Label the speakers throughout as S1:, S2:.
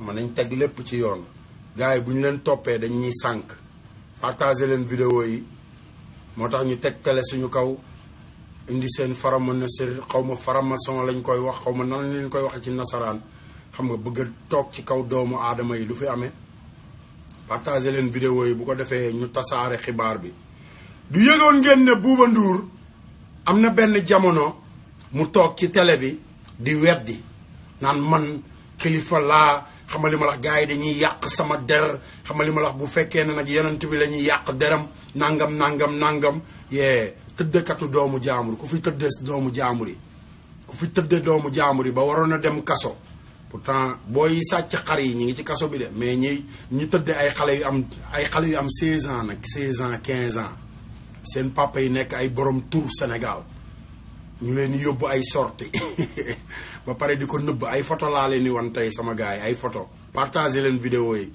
S1: xam nañ teg lépp ci yoon gars yi bu ñu leen toppee dañ ñuy sànk partager leen vidéo yi moo tax ñu teg télé suñu kaw indi seen faramanasir xaw ma faramason lañ koy wax xaw ma nan leen koy waxee ci nasaraan xam nga bëgg a toog ci kaw doomu aadama yi du fi amee partager leen vidéo yi bu ko defee ñu tasaare xibaar bi du yëgoon ngeen ne Bouba Ndour am na benn jamono mu toog ci télé bi di weddi naan man kilifa laa xamali ma la gars yi dañuy yàq sama der xamali ma la bu fekkee ne nag yonent bi la ñuy yàq deram nangam yee tëddekatu doomu jaamur ku fi tëddee doomu jaamur yi ku fi tëddee doomu jaamur yi ba waroon a dem kaso pourtant booy sàcc xar yi ñi ngi ci kaso bi de mais ñi tëddee ay xale yu am 16 ans nag 16 ans 15 ans seen papa yi nekk ay borom tur Sénégal ñu leen di yóbbu ay sorti ba pare di ko nëbb ay photo laa leen di wan tey sama gars yi ay photo partager leen vidéo yi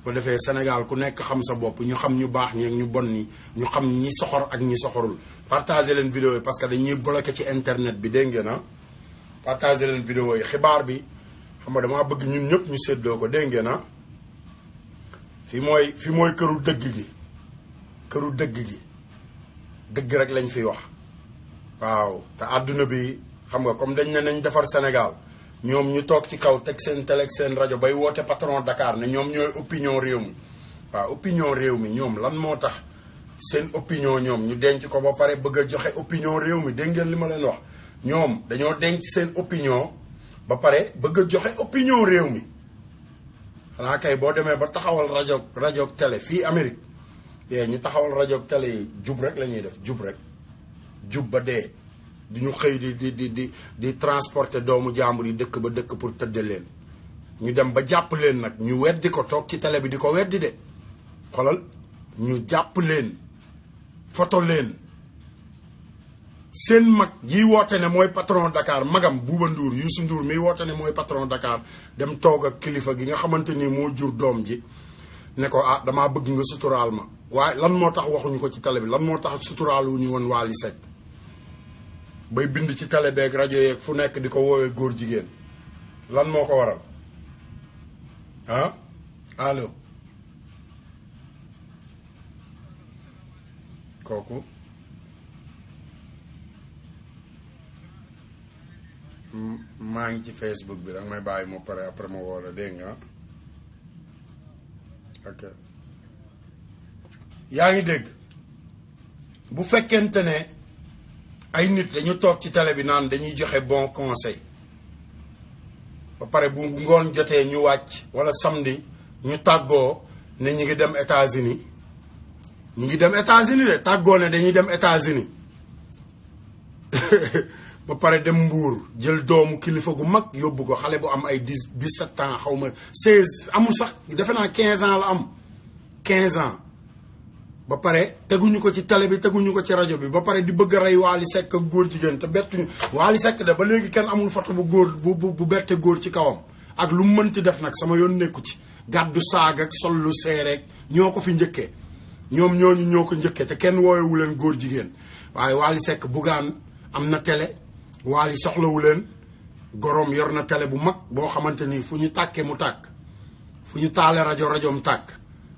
S1: ko defee Sénégal ku nekk xam sa bopp ñu xam ñu baax ñi ak ñu bon ñi ñu xam ñi soxor ak ñi soxorul partager leen vidéo yi parce que dañuy bloqué ci internet bi dégg ngeen partager leen vidéo yi xibaar bi xam nga damaa bëgg ñun ñëpp ñu séddoo ko dégg ngeen fi mooy këru dëgg gi dëgg rek lañ fiy wax waaw te àdduna bi xam nga comme dañ ne nañ defar Sénégal ñoom ñu toog ci kaw teg seen télé ak seen rajo bay woote patron Dakar ne ñoom ñooy opinion réew mi waaw opinion réew mi ñoom lan moo tax seen opinion ñoom ñu denc ko ba pare bëgg a joxe opinion réew mi dégg ngeen li ma leen wax ñoom dañoo denc seen opinion ba pare bëgg a joxe opinion réew mi xanaa kay boo demee ba taxawal rajo télé fii Amérique ñu taxawal rajo télé yi jub rek la ñuy def jub ba dee du ñu xëy di transporter doomu jàmbur yi dëkk ba dëkk pour tëdde leen ñu dem ba jàpp leen nag ñu weddi ko toog ci télé bi di ko weddi de xolal ñu jàpp leen photo leen seen mag yi woote ne mooy patron Dakar magam Bouba Ndour Youssou Ndour miy woote ne mooy patron Dakar dem toog ak kilifa gi nga xamante ni moo jur doom ji ne ko damaa bëgg nga suturaal ma waaye lan moo tax waxuñu ko ci télé bi lan moo tax suturaal wu ñu woon Wally Seck bay bind ci télé beeg rajo yeeg fu nekk di ko woowee góor jigéen lan moo ko waral allo kooku maa ngi ci Facebook bi danga may bàyyi mu pare après ma woo la dégg nga ok yaa ngi dégg bu fekkente ne ay nit dañu toog ci télé bi naan dañuy joxe bon conseil ba pare bu ngoon jotee ñu wàcc wala samedi ñu tàggoo ne ñi ngi dem États-Unis de tàggoo ne dañuy dem États-Unis ba pare dem Mbuur jël doomu kilifa gu mag yóbbu ko xale bu am ay 17 ans xaw ma 16 amul sax defe naa 15 ans la am 15 ans ba pare teguñu ko ci télé bi teguñu ko ci rajo bi ba pare di bëgg a rey Wally Seck ak góor jigéen te bettuñu Wally Seck de ba léegi kenn amul photo bu góor bu bette góor ci kawam ak lu mu mënti def nag sama yoon nekku ci gàddu saag ak sol lu seereek ñoo ko fi njëkkee ñoom ñooñu ñoo ko njëkkee te kenn woowewu leen góor jigéen waaye Wally Seck bugaan am na télé Wally soxlawu leen goroom yor na télé bu mag boo xamante ni fu ñu tàkkee mu tàkk fu ñu taale rajoom tàkk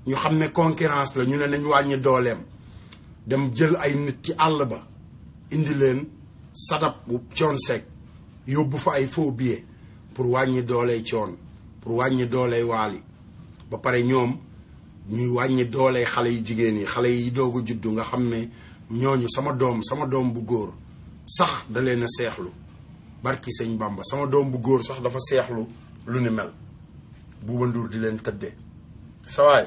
S1: ñu xam ne concurrence la ñu ne nañ wàññi dooleem dem jël ay nit ci àll ba indi leen sadab bu Thione Seck yóbbu fa ay faux billets pour wàññi dooley Thione pour wàññi dooley Wally ba pare ñoom ñuy wàññi dooley xale yu jigéen yi xale yi doog a juddu nga xam ne ñooñu sama doom bu góor sax da leen a seexlu barki sëñ Bamba sama doom bu góor sax dafa seexlu lu ni mel Bouba Ndour di leen tëddee sa waay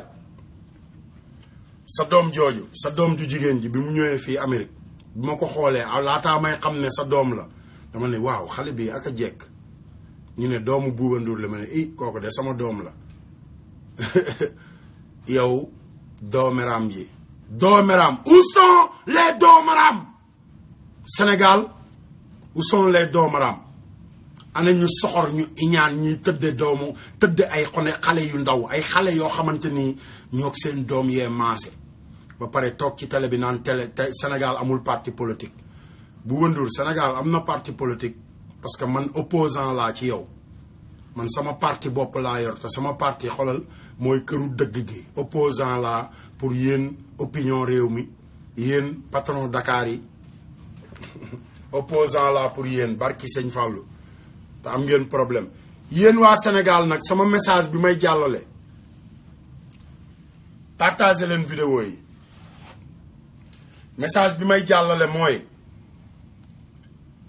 S1: sa doom jooju sa doom ju jigéen ji bi mu ñëwee fii Amérique bi ma ko xoolee laataa may xam ne sa doom la dama ne waaw xale bi ak a jekk ñu ne doomu Bouba Ndour la ma ne kooku de sama doom la yow dooméram ji dooméram où sont les dooméram Sénégal où sont les dooméram ana ñu soxor ñu iñaan ñiy tëdde ay xale yu ndaw ay xale yoo xamante ni ñoo seen doom yee maase ba pare toog ci télé bi naan télé Sénégal amul parti politique Bouba Ndour Sénégal am na parti politique parce que man opposant laa ci yow man sama parti bopp laa yor te sama parti xolal mooy këru dëgg gi opposant la pour yéen opinion réew mi yéen patron Dakar yi opposant la pour yéen barki sëñ Fallou te am ngeen problème yéen waa Sénégal nag sama message bi may jàllale partagé leen vidéo yi message bi may jàllale mooy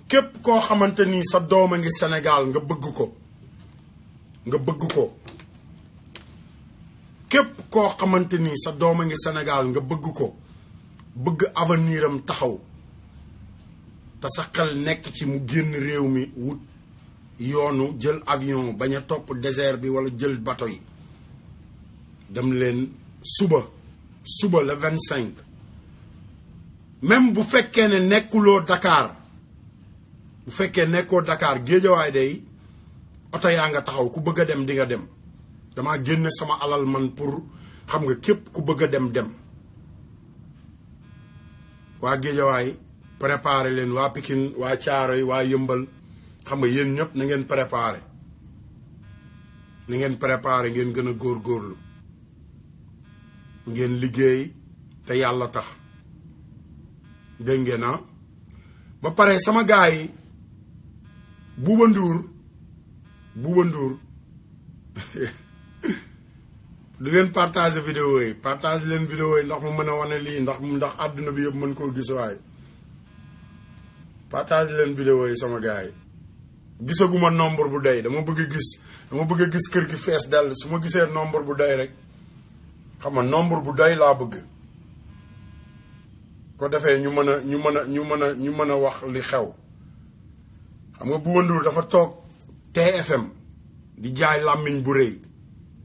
S1: képp koo xamante ni sa doom a ngi Sénégal nga bëgg ko képp koo xamante ni sa doom a ngi Sénégal nga bëgg ko bëgg avenir am taxaw te sa xel nekk ci mu génn réew mi wut yoonu jël avion bañ a topp désert bi wala jël bateau yi dem leen suba le 25 même bu fekkee ne nekkuloo Dakar bu fekkee nekkoo Dakar Géejawaay day oto yaa nga taxaw ku bëgg a dem di nga dem dama génne sama alal man pour xam nga képp ku bëgg a dem waa Géejawaay préparé leen waa Pikine waa Caaroy waa Yëmbal xam nga yéen ñëpp na ngeen préparé ngeen gën a góorgóorlu ngeen liggéey te yàlla tax dégg ngeen ba pare sama gars yi Bouba Ndour du ngeen partage vidéo yi partage leen vidéo yi ndax mu mën a wane lii ndax àdduna bi yëpp mën koo gis waaye partage leen vidéo yi sama gars yi gisaguma nombre bu doy dama bëgg a gis kër gi fees dell su ma gisee nombre bu doy rek xam nga nombre bu doy laa bëgg ko defee ñu mën a wax li xew xam nga Bouba Ndour dafa toog TFM di jaay làmmiñ bu rëy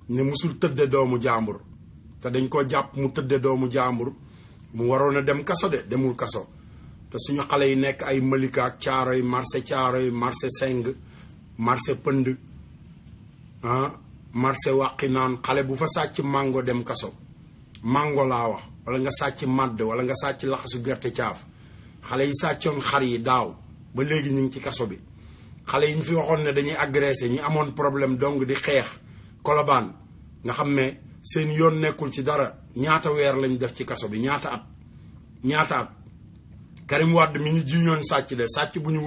S1: ne musul tëdde doomu jàmbur te dañ ko jàpp mu tëdde doomu jàmbur mu waroon a dem kaso de demul kaso te suñu xale yi nekk ay Malika ak Caaroy marché Seng marché Pënd marché Wàqinaan xale bu fa sàcc mango dem kaso mango laa wax wala nga sàcc màdd wala nga sàcc laxasu gerte caaf xale yi sàccoon xar yi daaw ba léegi ñu ngi ci kaso bi xale yi ñu fi waxoon ne dañuy agressé ñi amoon problème donc di xeex Colobane nga xam ne seen yoon nekkul ci dara ñaata weer lañ def ci kaso bi ñaata at Karim Wade mi ñu jiñoon sàcc de sàcc bu ñu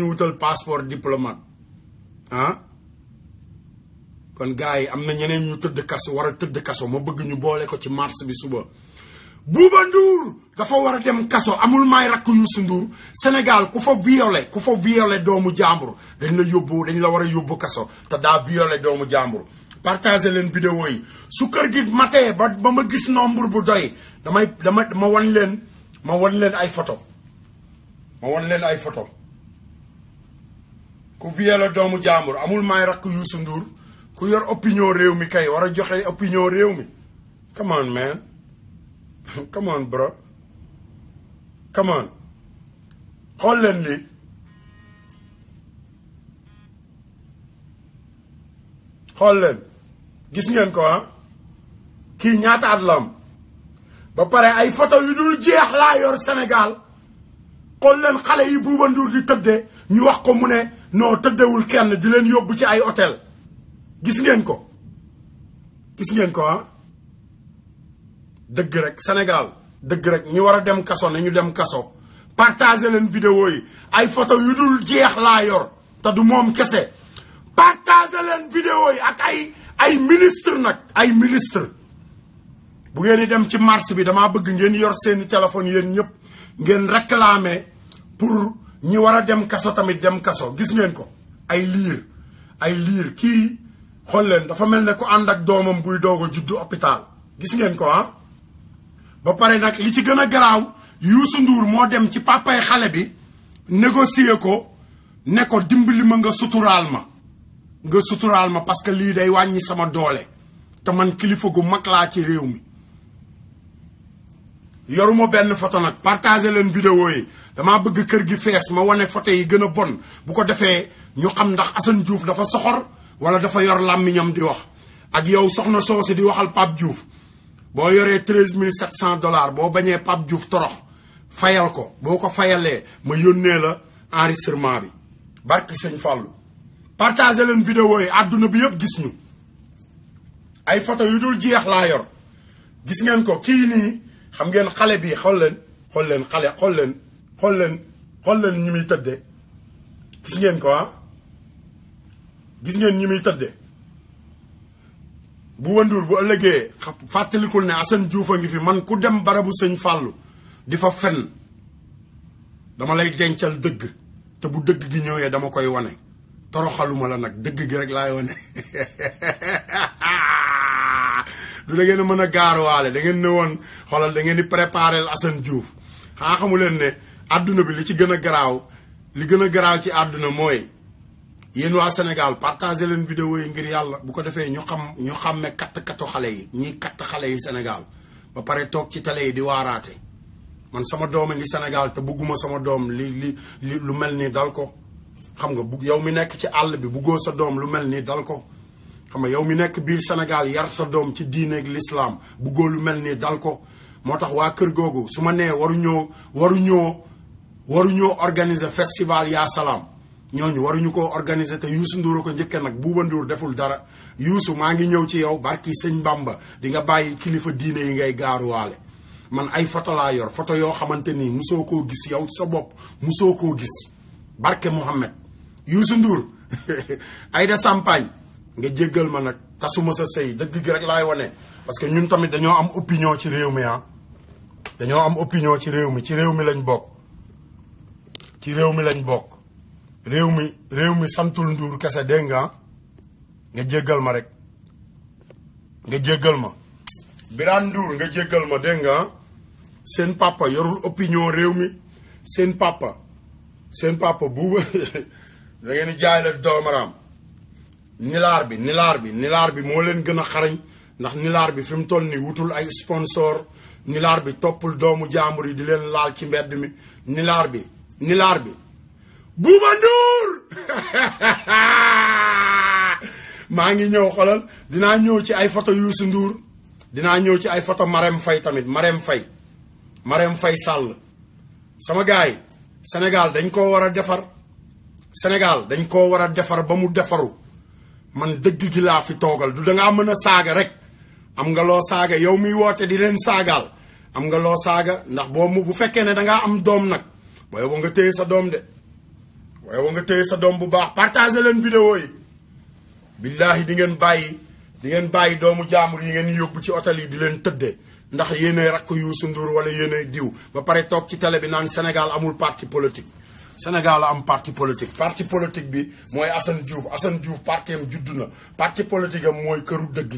S1: wutal passeport diplomate kon gars yi am na ñeneen ñu tëdd kaso war a tëdd kaso ma bëgg ñu boole ko ci mars bi suba Bouba Ndour dafa war a dem kaso amul may rakk Youssou Ndour Sénégal ku fa violé doomu jàmbur dañ la war a yóbbu kaso te daa violé doomu jàmbur partagé leen vidéo yi su kër gi matee ba ma gis nombre bu doy ma wan leen ay photo ku violé doomu jàmbur amul may rakk Youssou Ndour ku yor opinion réew mi kay war a joxe opinion réew mi come on man come on bro come on xool leen lii xool leen gis ngeen ko kii ñaata at la am ba pare ay photo yu dul jeex laa yor Sénégal xool leen xale yi Bouba Ndour di tëdde ñu wax ko mu ne non tëddewul kenn di leen yóbbu ci ay hôtel gis ngeen ko dëgg rek Sénégal dëgg rek ñi war a dem kaso nañu dem kaso partagé leen vidéo yi ay photo yu dul jeex laa yor te du moom kese partagé leen vidéo yi ak ay ministre nag ay ministre bu ngeen di dem ci marche bi damaa bëgg ngeen yor seeni téléphone yéen ñëpp ngeen réclamer pour ñi war a dem kaso tamit dem kaso gis ngeen ko ay liir kii xool leen dafa mel ne ku ànd ak doomam buy doog a juddu hôpital gis ngeen ko ba pare nag li ci gën a garaaw Youssou Ndour moo dem ci papay xale bi négocier ko ne ko dimbali ma nga suturaal ma parce que lii day wàññi sama doole te man kilifa gu mag laa ci réew mi yoruma benn photo nag partagé leen vidéo yi damaa bëgg kër gi fees ma wane photo yi gën a bon bu ko defee ñu xam ndax Assane Diouf dafa soxor wala dafa yor làmmiñam di wax ak yow soxna soosi di waxal Pape Diouf boo yoree $13,700 boo bañee Pape Diouf torox fayal ko boo ko fayalee ma yónnee la enregistrement bi barki sëñ Fallou partagé leen vidéo yi àdduna bi yëpp gis ñu ay photo yu dul jeex laa yor gis ngeen ko kii nii xam ngeen xale bi xool leen xale xool leen ñi muy tëdde gis ngeen ko gis ngeen ñi muy tëdde Bouba Ndour bu ëllëgee fàttalikul ne Assane Diouf a ngi fi man ku dem barabu sëñ Fallou di fa fen dama lay dencal dëgg te bu dëgg gi ñëwee dama koy wane toroxaluma la nag dëgg gi rek laay wane du da ngeen a mën a gaaruwaale da ngeen ne woon xoolal da ngeen di préparer Assane Diouf xanaa xamu leen ne àdduna bi li ci gën a garaaw li gën a garaaw ci àdduna mooy yéen waa Sénégal partagé leen vidéo yi ngir yàlla bu ko defee ñu xàmme katt-kattu xale yi ñiy katt xale yi Sénégal ba pare toog ci télé yi di waaraate man sama doom a ngi Sénégal te bugguma sama doom li lu mel nii dal ko xam nga bu yow mi nekk ci àll bi buggoo sa doom lu mel nii dal ko xam nga yow mi nekk biir Sénégal yar sa doom ci diine ak l'islam buggoo lu mel nii dal ko moo tax waa kër googu su ma nee waruñoo organiser festival yaa salaam ñooñu waruñu ko organiser te Youssou Ndour ko njëkke nag Bouba Ndour deful dara Youssou maa ngi ñëw ci yow barki sëñ Bamba di nga bàyyi kilifa diine yi ngay gaaruwaale man ay photo laa yor photo yoo xamante ni musoo koo gis yow sa bopp musoo koo gis barke Mohamed Youssou Ndour Aïda Sampagne nga jéggal ma nag tasuma sa sëy dëgg gi rek laay wane parce que ñun tamit dañoo am opinion ci réew mi dañoo am opinion ci réew mi lañ bokk ci réew mi lañ bokk réew mi santul Ndour kese dégg nga jéggal ma rek nga jéggal ma Birane Ndour nga jéggal ma dégg nga seen papa yorul opinion réew mi seen papa Bouba da ngeen di jaay la doomaraam nilaar bi moo leen gën a xarañ ndax nilaar bi fi mu toll nii wutul ay sponsor nilaar bi toppul doomu jaambur yi di leen laal ci mbedd mi nilaar bi Bouba Ndour maa ngi ñëw xolal dinaa ñëw ci ay photo Youssou Ndour dinaa ñëw ci ay photo Marème Faye tamit Marème Faye Sall sama gars yi Sénégal dañ koo war a defar ba mu defaru man dëgg gi laa fi toogal du dangaa mën a saaga rek am nga loo saaga yow miy woote di leen saagaal am nga loo saaga ndax bu fekkee ne dangaa am doom nag booy ba nga téye sa doom de waaye wa nga téye sa doom bu baax partagé leen vidéo yi billaahi di ngeen bàyyi doomu jaamur yi ngeen yóbbu ci hôtel yi di leen tëddee ndax yéenay rakk Youssou Ndour wala yéenay diw ba pare toog ci télé bi naan Sénégal amul parti politique Sénégal am parti politique bi mooy Assane Diouf parti am juddu na parti politique am mooy këru dëgg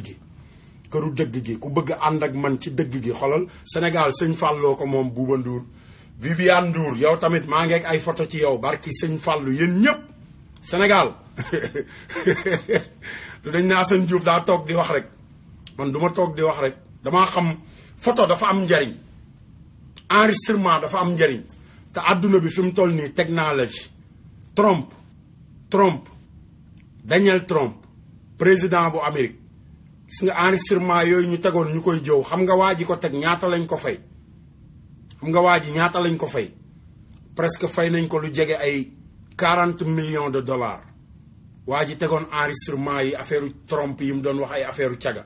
S1: gi ku bëgg ànd ak man ci dëgg gi xolal Sénégal sëñ Falloo ko moom Bouba Ndour Viviane Ndour yow tamit maa ngi ak ay photo ci yow barki sëñ Fallou yéen ñëpp Sénégal du dañ ne Assane Diouf daa toog di wax rek man du ma toog di wax rek damaa xam photo dafa am njariñ enregistrement dafa am njariñ te àdduna bi fi mu toll nii technologie Trump Daniel Trump président bu Amérique gis nga enregistrement yooyu ñu tegoon ñu koy jëw xam nga waa ji ko teg ñaata lañ ko fay presque fay nañ ko lu jege ay 40 millions de dollars waa ji tegoon enregistrement yi affaire Trump yi mu doon wax ay affaire caga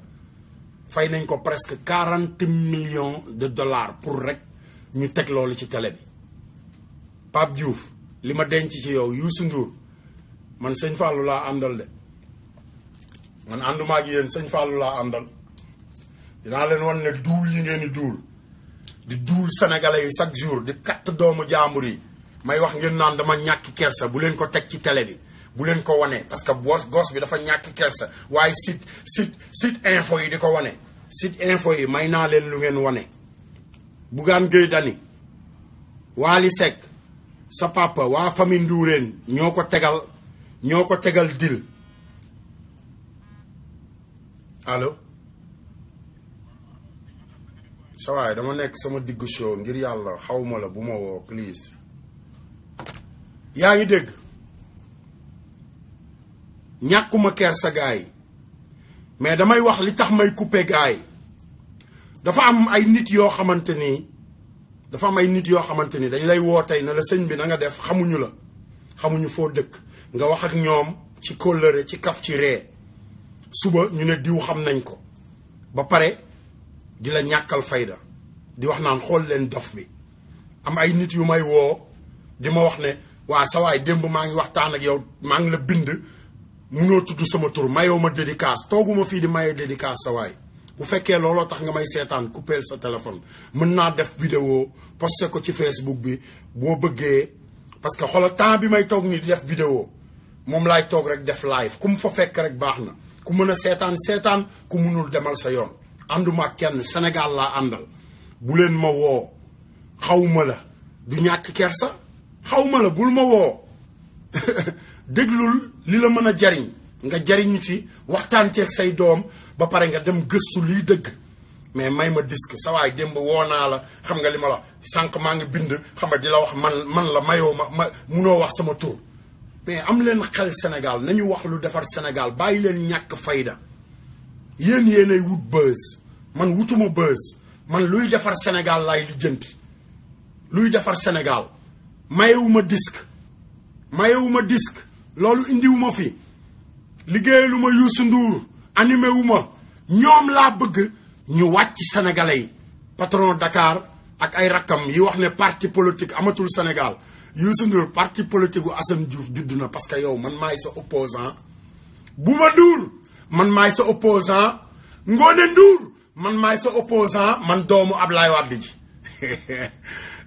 S1: fay nañ ko presque 40 millions de dollars pour rek ñu teg loolu ci télé bi Pape Diouf li ma denc ci yow Youssou Ndour man sëñ Fallou laa àndal de man ànduma ak yéen sëñ Fallou laa àndal dinaa leen wan ne duul yi ngeen di duul sénégalais yi chaque jour di katt doomu jaambur yi may wax ngeen naan dama ñàkk kersa bu leen ko teg ci télé bi bu leen ko wane parce que gos bi dafa ñàkk kersa waaye site info yi di ko wane site info yi may naa leen lu ngeen wane Bougane Gueye Dany Wally Seck sa papa waa famille Ndourène ñoo ko tegal dil allo sa waay dama nekk sama diggu show ngir yàlla xawma la bu ma woo please yaa ngi dégg ñàkkuma kersa gaay yi mais damay wax li tax may couper gaay yi dafa am ay nit yoo xamante ni dañ lay woo tey ne la sëñ bi na nga def xamuñu foo dëkk nga wax ak ñoom ci kóllëre ci kaf ci ree suba ñu ne diw xam nañ ko ba pare di la ñàkkal fayda di wax naan xool leen dof bi am ay nit yu may woo di ma wax ne waa sa waay démb maa ngi waxtaan ak yow maa ngi la bind munoo tudd sama tur mayoo ma dédicace tooguma fii di maye dédicace sa waay bu fekkee looloo tax nga may seetaan coupeel sa téléphone mën naa def vidéo posté ko ci Facebook bi boo bëggee parce que xoolal temps bi may toog nii di def vidéo moom laay toog rek def live ku mu fa fekk rek baax na ku mën a seetaan ku mënul demal sa yoon ànduma ak kenn Sénégal laa àndal bu leen ma woo xawma la du ñàkk kersa xawma la bul ma woo déglul li la mën a jariñ nga jariñu ci waxtaan ceeg say doom ba pare nga dem gëstu liy dëgg mais may ma disque sa waay démb woo naa la xam nga li ma la sànq maa ngi bind xam nga di la wax man la mayoo ma munoo wax sama tur mais am leen xel Sénégal nañu wax lu defar Sénégal bàyyi leen ñàkk fayda yéenay wut buzz man wutuma buzz man luy defar Sénégal laay lijjanti luy defar Sénégal mayewuma disque loolu indiwuma fi liggéeyaluma Youssou Ndour animé wuma ñoom laa bëgg ñu wàcc sénégalais yi patron Dakar ak ay rakkam yi wax ne parti politique amatul Sénégal Youssou Ndour parti politique u Assane Diouf judd na parce que yow man maay sa opposant Bouba Ndour man maay sa opposant Ngoné Ndour man maay sa opposant man doomu Ablaye Wade ji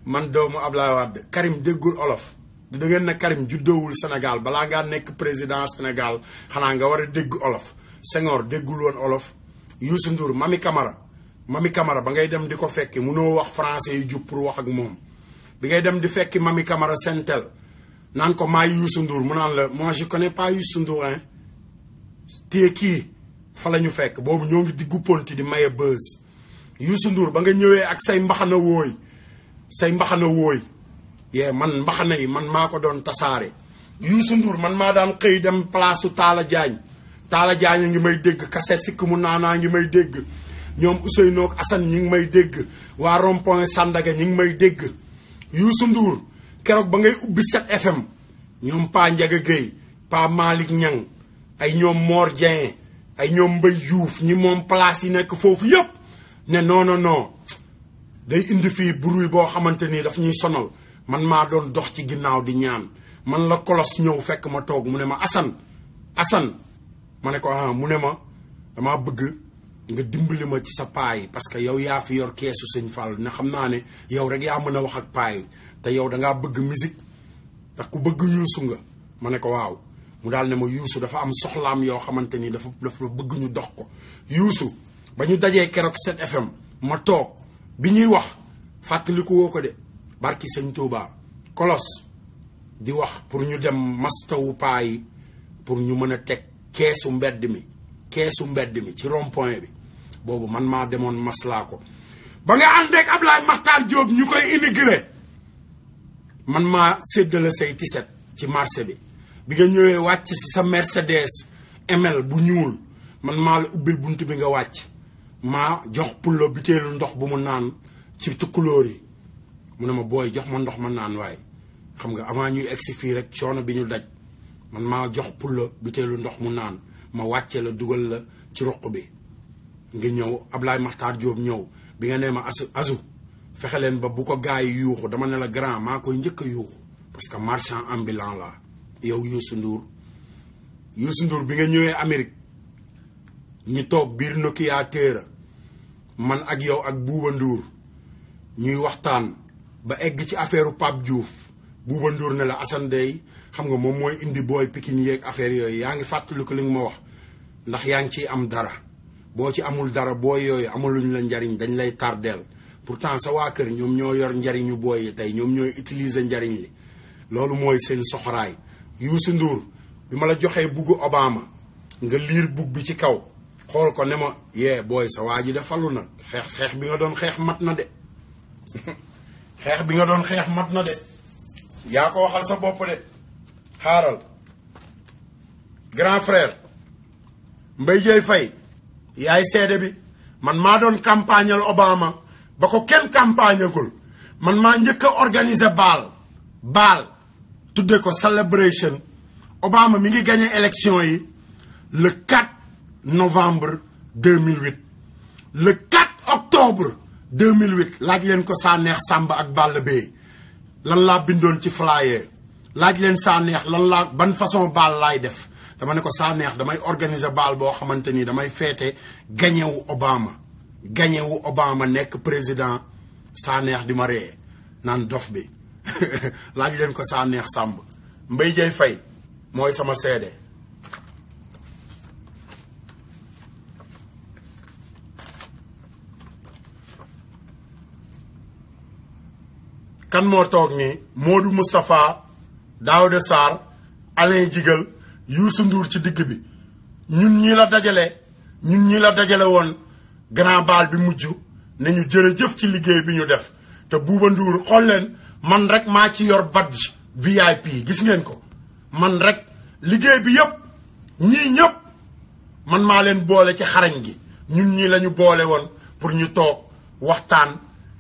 S1: man doomu Ablaye Wade Karim déggul olof da ngeen ne Karim juddoowul Sénégal balaa ngaa nekk président Sénégal xanaa nga war a dégg olof Senghor déggul woon olof Youssou Ndour Mami Camara ba ngay dem di ko fekki munoo wax français yu jub pour wax ak moom bi ngay dem di fekki Mami Camara Sentel naan ko maay Youssou Ndour mu naan la moi je connais pas Youssou Ndour hein téye kii fa la ñu fekk boobu ñoo ngi diggu ponti di maye buzz Youssou Ndour ba nga ñëwee ak say mbaxana wooy yee man mbaxana yi man maa ko doon tasaare Youssou Ndour man maa daan xëy dem place su Talla Diagne a ngi may dégg kase sikk mu naanaa ngi may dégg ñoom Ousseynou ak Assane ñi ngi may dégg waa rond-point Sandaga ñi ngi may dégg Youssou Ndour keroog ba ngay ubbi 7FM ñoom Pa Ndiaga Gueye Pa Malick Niang ay ñoom Mor Dieng ay ñoom Mbaye Diouf ñi moom place yi nekk foofu yëpp ne non day indi fii bruit boo xamante ni daf ñuy sonal man maa doon dox ci ginnaaw di ñaan man la kolos ñëw fekk ma toog mu ne ma Assane ma ne ko mu ne ma dama bëgg nga dimbali ma ci sa paay parce que yow yaa fi yor keesu Sëñ Fall ne xam naa ne yow rek yaa mën a wax ak paay te yow dangaa bëgg musique ndax ku bëgg Youssou nga ma ne ko waaw mu daal ne ma Youssou dafa am soxlaam yoo xamante ni dafa bëgg ñu dox ko Youssou ba ñu dajee keroog 7FM ma toog bi ñuy wax fàttaliku woo ko de barki Sëñ Touba kolos di wax pour ñu dem mastawu paa yi pour ñu mën a teg keesu mbedd mi ci rond-point bi boobu man maa demoon maslaa ko ba nga ànd ak Ablaye Makhtar Diop ñu koy immigré man maa séddale say tiset ci marché bi nga ñëwee wàcc si sa Mercedes ML bu ñuul man maa la ubbil bunt bi nga wàcc maa jox pullo biteelu ndox bu mu naan ci tukkulóor yi mu ne ma booy jox ma ndox ma naan waaye xam nga avant ñuy egsi fii rek coono bi ñu daj man maa jox pullo biteelu ndox mu naan ma wàcce la dugal la ci roq bi nga ñëw Ablaye Makhtar Diop ñëw bi nga nee ma asu fexe leen ba bu ko gars yi yuuxu dama ne la grand maa koy njëkk a yuuxu parce que marchand ambulant la yow Youssou Ndour bi nga ñëwee Amérique ñu toog biir Nokia téera man ak yow ak Bouba Ndour ñuy waxtaan ba egg ci affaire Pape Diouf Bouba Ndour ne la Assane Dey xam nga moom mooy indi booy Pikine yeeg affaire yooyu yaa ngi fàttaliku li nga ma wax ndax yaa ngi ciy am dara boo ci amul dara booy yooyu amuluñ la njariñ dañ lay tardeel pourtant sa waa kër ñoom ñoo yor njariñu booy yi tey ñoom ñooy utiliser njariñ li loolu mooy seen soxoraay Youssou Ndour bi ma la joxee buggu Obama nga liir bug bi ci kaw xool ko ne ma yee booy sa waa ji de falu na xeex bi nga doon xeex mat na de xeex bi nga doon xeex mat na de yaa ko waxal sa bopp de xaaral grand frère Mbaye Dieye Faye yaay seede bi man maa doon campagnal Obama ba ko kenn campagnagul man maa njëkk a organiser baal tudde ko celebration Obama mi ngi gagné élection yi le 4 novembre 2008 le 4 octobre 2008 laaj leen ko Sanex Samba ak Balla Beye lan laa bindoon ci flyer laaj leen Sanex lan laa ban façon baal laay def dama ne ko Sanex damay organiser baal boo xamante ni damay feete gagné wu Obama nekk président Sanex di ma ree naan dof bi laaj leen ko Sanex Samba Mbaye Dieye Faye mooy sama seede kan moo toog nii Modou Moustapha Daouda Sarr Alain Jigal Youssou Ndour ci digg bi ñun ñi la dajale woon grand bal bi mujj nañu jërëjëf ci liggéey bi ñu def te Bouba Ndour xool leen man rek maa ci yor badge VIP gis ngeen ko man rek liggéey bi yëpp ñii ñëpp man maa leen boole ci xarañ gi ñun ñii lañu boole woon pour ñu toog waxtaan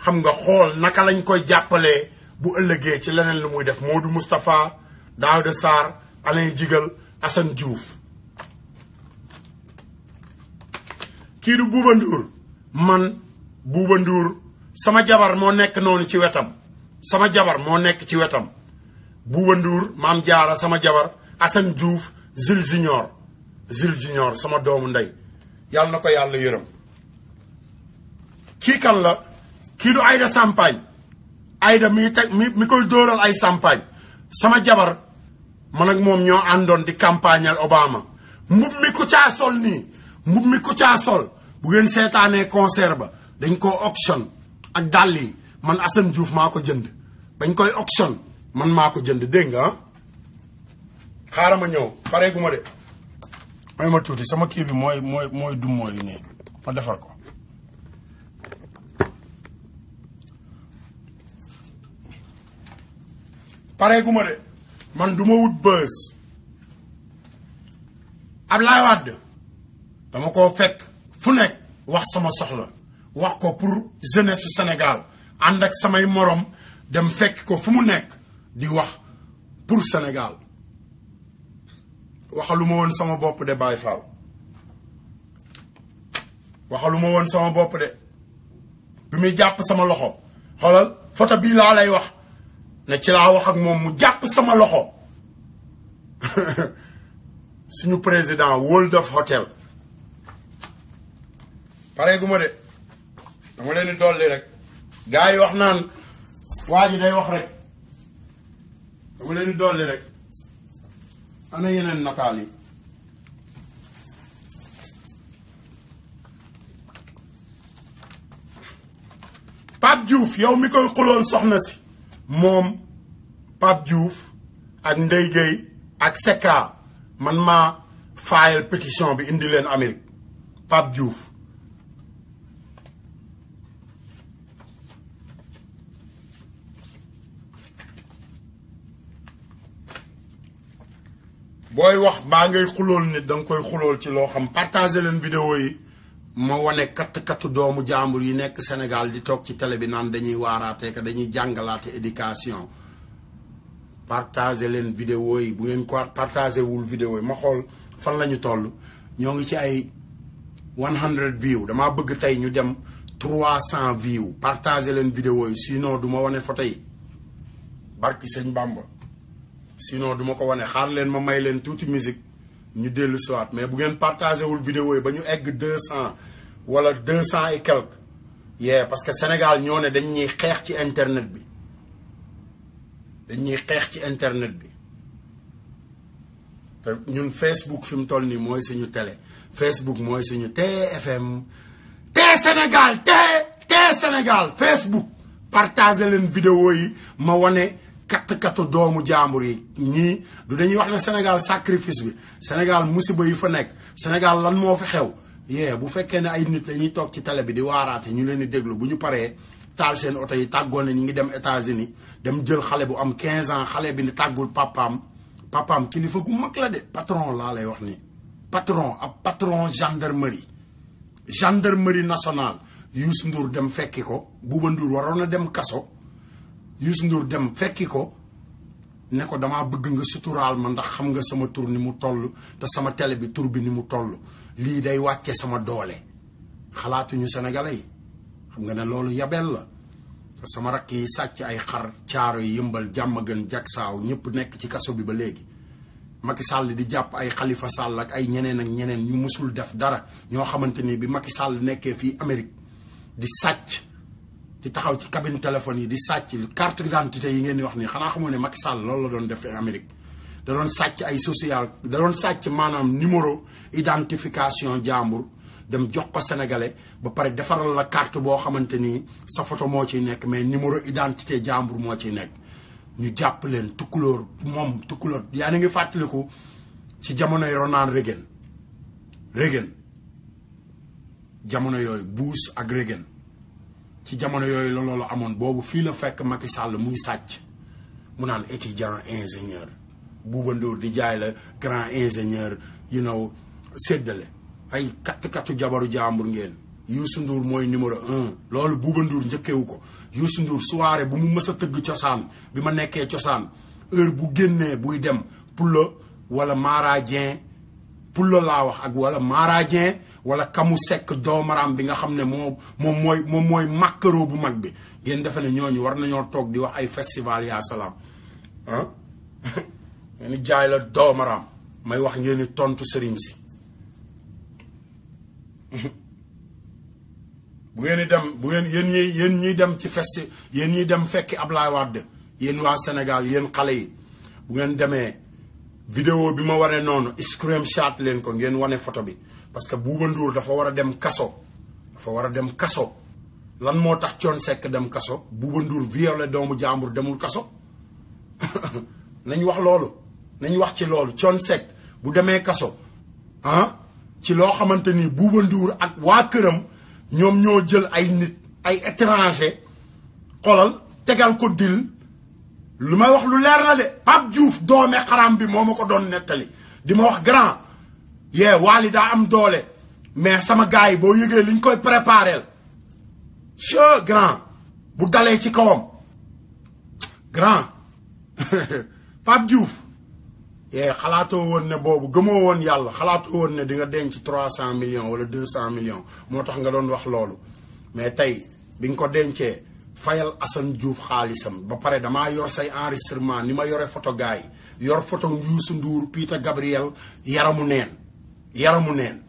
S1: xam nga xool naka lañ koy jàppalee bu ëllëgee ci leneen lu muy def Modou Moustapha Daouda Sarr Alain Jigal Assane Diouf kii du Bouba Ndour man Bouba Ndour sama jabar moo nekk noonu ci wetam sama jabar moo nekk ci wetam Bouba Ndour Maam Jaara sama jabar Assane Diouf Jules Junior sama doomu ndey yàlla na ko yàlla yërëm kii kan la kii du Aïda Sampagne Aïda mi koy dóoral ay Sampagne sama jabar man ak moom ñoo àndoon di campagnal Obama mbub mi ku caa sol nii mbub mi ku caa sol bu ngeen seetaanee concert ba dañ ko auction ak dàll yi man Assane Diouf maa ko jënd bañ koy auction man maa ko jënd dégg nga xaaral ma ñëw pareegu ma de may ma tuuti sama kii bi mooy dum mooy nii ma defar ko pareegu ma de man du ma wut bës Ablaye Wade dama ko fekk fu nekk wax sama soxla wax ko pour jeunesse su Sénégal ànd ak samay morom dem fekk ko fu mu nekk di wax pour Sénégal waxalu ma woon sama bopp de Baye Fall waxalu ma woon sama bopp de bi muy jàpp sama loxo xoolal photo bii laa lay wax ne ci laa wax ak moom mu jàpp sama loxo suñu président World of Hotel pareegu ma de dama leen di dolli rek gars yi wax naan waa ji day wax rek dama leen di dolli rek ana yeneen nataal yi Pape Diouf yow mi koy xulool soxna si moom Pape Diouf ak Ndeye Gueye ak Seka man maa faayal pétition bi indi leen Amérique Pape Diouf booy wax baa ngay xulool nit danga koy xulool ci loo xam partagé leen vidéo yi ma wane katt doomu jàmbur yi nekk Sénégal di toog ci télé bi naan dañuy waaraatee que dañuy jàngalaate éducation partagé leen vidéo yi bu ngeen ko partagé wul vidéo yi ma xool fan la ñu toll ñoo ngi ci ay 100 views damaa bëgg tey ñu dem 300 views partagé leen vidéo yi sinon du ma wane photo yi barki sëñ Bamba sinon du ma ko wane xaar leen ma may leen tuuti musique ñu dellu siwaat mais bu ngeen partagé wul vidéo yi ba ñu egg 200 wala 200 et quelque parce que Sénégal ñoo ne dañuy xeex ci internet bi dañuy xeex ci internet bi te ñun Facebook fi mu toll nii mooy suñu télé Facebook mooy suñu TFM Sénégal Sénégal Facebook partagé leen vidéo yi ma wane katt doomu jaambur yi ñii du dañuy wax ne Sénégal sacrifice bi Sénégal musiba yi fa nekk Sénégal lan moo fi xew bu fekkee ne ay nit dañuy toog ci télé bi di waaraate ñu leen di déglu bu ñu paree taal seen oto yi tàggoon ne ñi ngi dem États-Unis dem jël xale bu am 15 ans xale bi ni tàggul papaam kilifa gu mag la de patron laa lay wax ni patron ab patron gendarmerie nationale Youssou Ndour dem fekki ko Bouba Ndour waroon na dem kaso Youssou Ndour dem fekki ko ne ko damaa bëgg nga suturaal ma ndax xam nga sama tur ni mu toll te sama télé bi tur bi ni mu toll lii day wàcce sama doole xalaatuñu sénégalais yi xam nga ne loolu yabel la sama rakk yi sàcc ay xar caaro yi yëmbal jàmm gën jagsaaw ñëpp nekk ci kaso bi ba léegi Macky Sall di jàpp ay Khalifa Sall ak ay ñeneen ak ñeneen ñu musul def dara ñoo xamante ni bi Macky Sall nekkee fii Amérique di sàcc di taxaw ci cabine téléphone yi di sàcc carte d'identité yi ngeen di wax nii xanaa xamoo ne Macky Sall loolu la doon def Amérique da doon sàcc ay social da doon sàcc maanaam numéro identification jàmbur dem jox ko sénégalais ba pare defaral la carte boo xamante ni sa photo moo ciy nekk mais numéro identité jàmbur moo ciy nekk ñu jàpp leen tukkulóor moom tukkulóor yaa ngi fàttaliku ci jamonoy Ronald Reagan jamono yooyu Bush ak Reagan ci jamono yooyu la loolu amoon boobu fii la fekk Macky Sall muy sàcc mu naan étudiant ingénieur Bouba Ndour di jaay la grand ingénieur you know séddale ay kattu jabaru jàmbur ngeen Youssou Ndour mooy numéro 1 loolu Bouba Ndour njëkkewu ko Youssou Ndour soirée bu mu mës a tëgg cosaan bi ma nekkee cosaan heure bu génnee buy dem Pulo wala Maradien Pulo laa wax ak wala Maradien wala Kamu Sekk doomaram bi nga xam ne moom mooy màkkaroo bu mag bi ngeen defe ne ñooñu war nañoo toog di wax ay festival yaa salaam ah ngeen di jaay la doomaram may wax ngeen di tontu sëriñ si bu ngeen di dem bu ngeen yéen ñiy dem ci yéen ñiy dem fekki Ablaye Wade yéen waa Sénégal yéen xale yi bu ngeen demee vidéo bi ma wane noonu screenshot leen ko ngeen wane photo bi parce que Bouba Ndour dafa war a dem kaso dafa war a dem kaso lan moo tax Thione Seck dem kaso Bouba Ndour violé doomu jàmbur demul kaso nañ wax loolu nañ wax ci loolu Thione Seck bu demee kaso ah ci loo xamante ni Bouba Ndour ak waa këram ñoom ñoo jël ay nit ay étranger xolal tegal ko dil lu may wax lu leer na de Pape Diouf doome xaram bi moo ma ko doon nettali di ma wax grand yee Wally daa am doole mais sama gars yi boo yëgee liñ koy prépareel che grand bu dalee ci kawam grand Pape Diouf yee xalaatoo woon ne boobu gëmoo woon yàlla xalaatoo woon ne di nga denc 300 millions wala 200 millions moo tax nga doon wax loolu mais tey bi nga ko dencee fayal Assane Diouf xaalisam ba pare damaa yor say enregistrement ni ma yore photo gars yi yor photo Youssou Ndour Peter Gabriel yaramu neen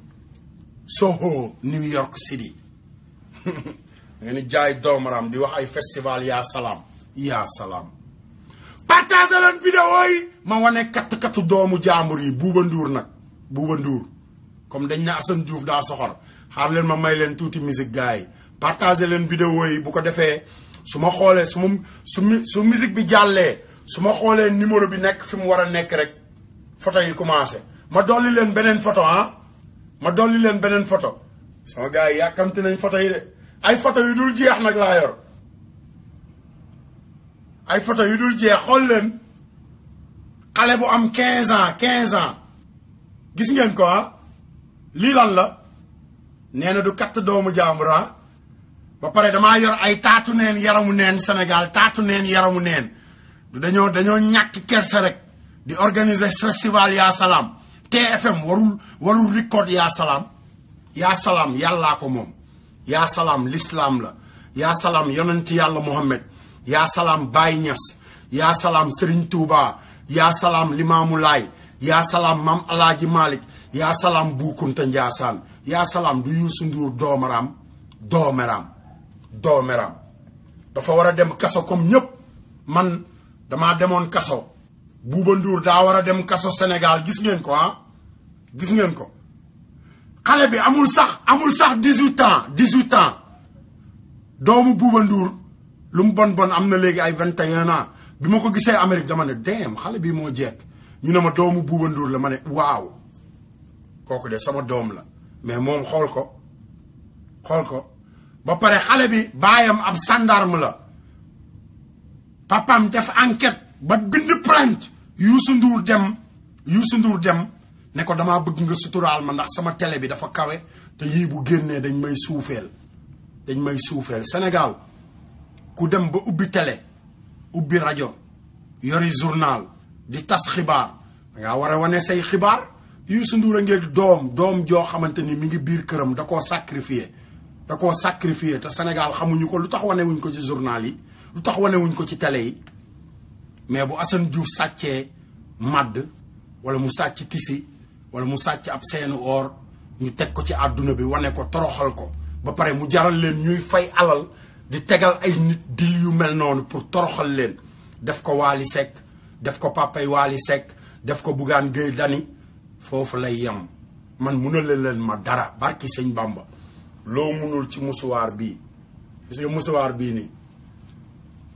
S1: Soho New York City nga ni jaay doomaram di wax ay festival yaa salaam partagé leen vidéo yi ma wane kattu doomu jàmbur yi Bouba Ndour comme dañ ne Assane Diouf daa soxor xaar leen ma may leen tuuti musique gars yi partagé leen vidéo yi bu ko defee su ma xoolee su musique bi jàllee su ma xoolee numéro bi nekk fi mu war a nekk rek photo yi commencé ma dolli leen beneen photo sama gars yi yàkkamti nañ photo yi de ay photo yu dul jeex nag laa yor ay photo yu dul jeex xool leen xale bu am 15 ans gis ngeen ko lii lan la nee na du katt doomu jàmbur ba pare damaa yor ay taatu neen yaramu neen Sénégal taatu neen yaramu neen du dañoo ñàkk kersa rek di organiser festival yaa salaam TFM warul record yaa salaam yàllaa ko moom yaa salaam l'islam la yaa salaam yonent yàlla Muhammad yaa salaam Baye Niass yaa salaam Serigne Touba yaa salaam Limaamu Laay yaa salaam Mam Alaaji Malick yaa salaam Boukounta Ndiassane yaa salaam du Youssou Ndour doomeram dafa war a dem kaso comme ñëpp man damaa demoon kaso Bouba Ndour daa war a dem kaso Sénégal gis ngeen ko xale bi amul sax 18 ans doomu Bouba Ndour lu mu bon am na léegi ay 21 ans bi ma ko gisee Amérique dama ne dem xale bi moo jekk ñu ne ma doomu Bouba Ndour la ma ne waaw kooku de sama doom la mais moom xool ko ba pare xale bi baayam ab gendarme la papam def enquête ba bind plainte Youssou Ndour dem ne ko damaa bëgg nga suturaal ma ndax sama télé bi dafa kawe te yii bu génnee dañ may suufeel Sénégal ku dem ba ubbi télé ubbi rajo yori journal di tas xibaar dangaa war a wane say xibaar. Youssou Ndour a ngeeg doom joo xamante ni mi ngi biir këram da koo sacrifié te Sénégal xamuñu ko lu tax wane wuñ ko ci journal yi lu tax wane wuñ ko ci télé yi mais bu Assane Diouf sàccee madd wala mu sàcc tisi wala mu sàcc ab seenu or ñu teg ko ci àdduna bi wane ko toroxal ko ba pare mu jaral leen ñuy fay alal di tegal ay nit dil yu mel noonu pour toroxal leen def ko Wally Seck def ko papay Wally Seck def ko Bougane Gueye Dany foofu lay yem man munal leen ma dara barki sëñ Bamba loo munul ci musuwaar bii gis nga musuwaar bii nii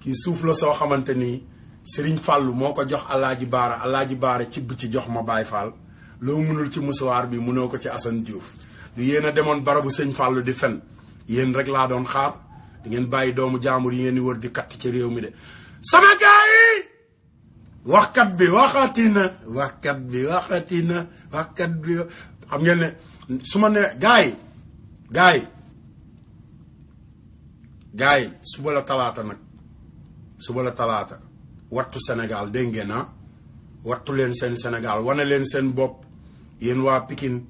S1: kii suuf la soo xamante ni Serigne Fallou moo ko jox Alaaji Baara cibb ci jox ma Baye Fall loo munul ci musuwaar bi munoo ko ci Assane Diouf du yéen a demoon barabu sëñ Fallou di fen yéen rek laa doon xaar di ngeen bàyyi doomu jaambur yi ngeen di wër di katt ci réew mi de sama gaay yi waxkat bi waxati na xam ngeen ne su ma ne gaay suba la talaata nag suba la talaata wattu Sénégal dégg ngeen wattu leen seen Sénégal wane leen seen bopp yéen waa Pikine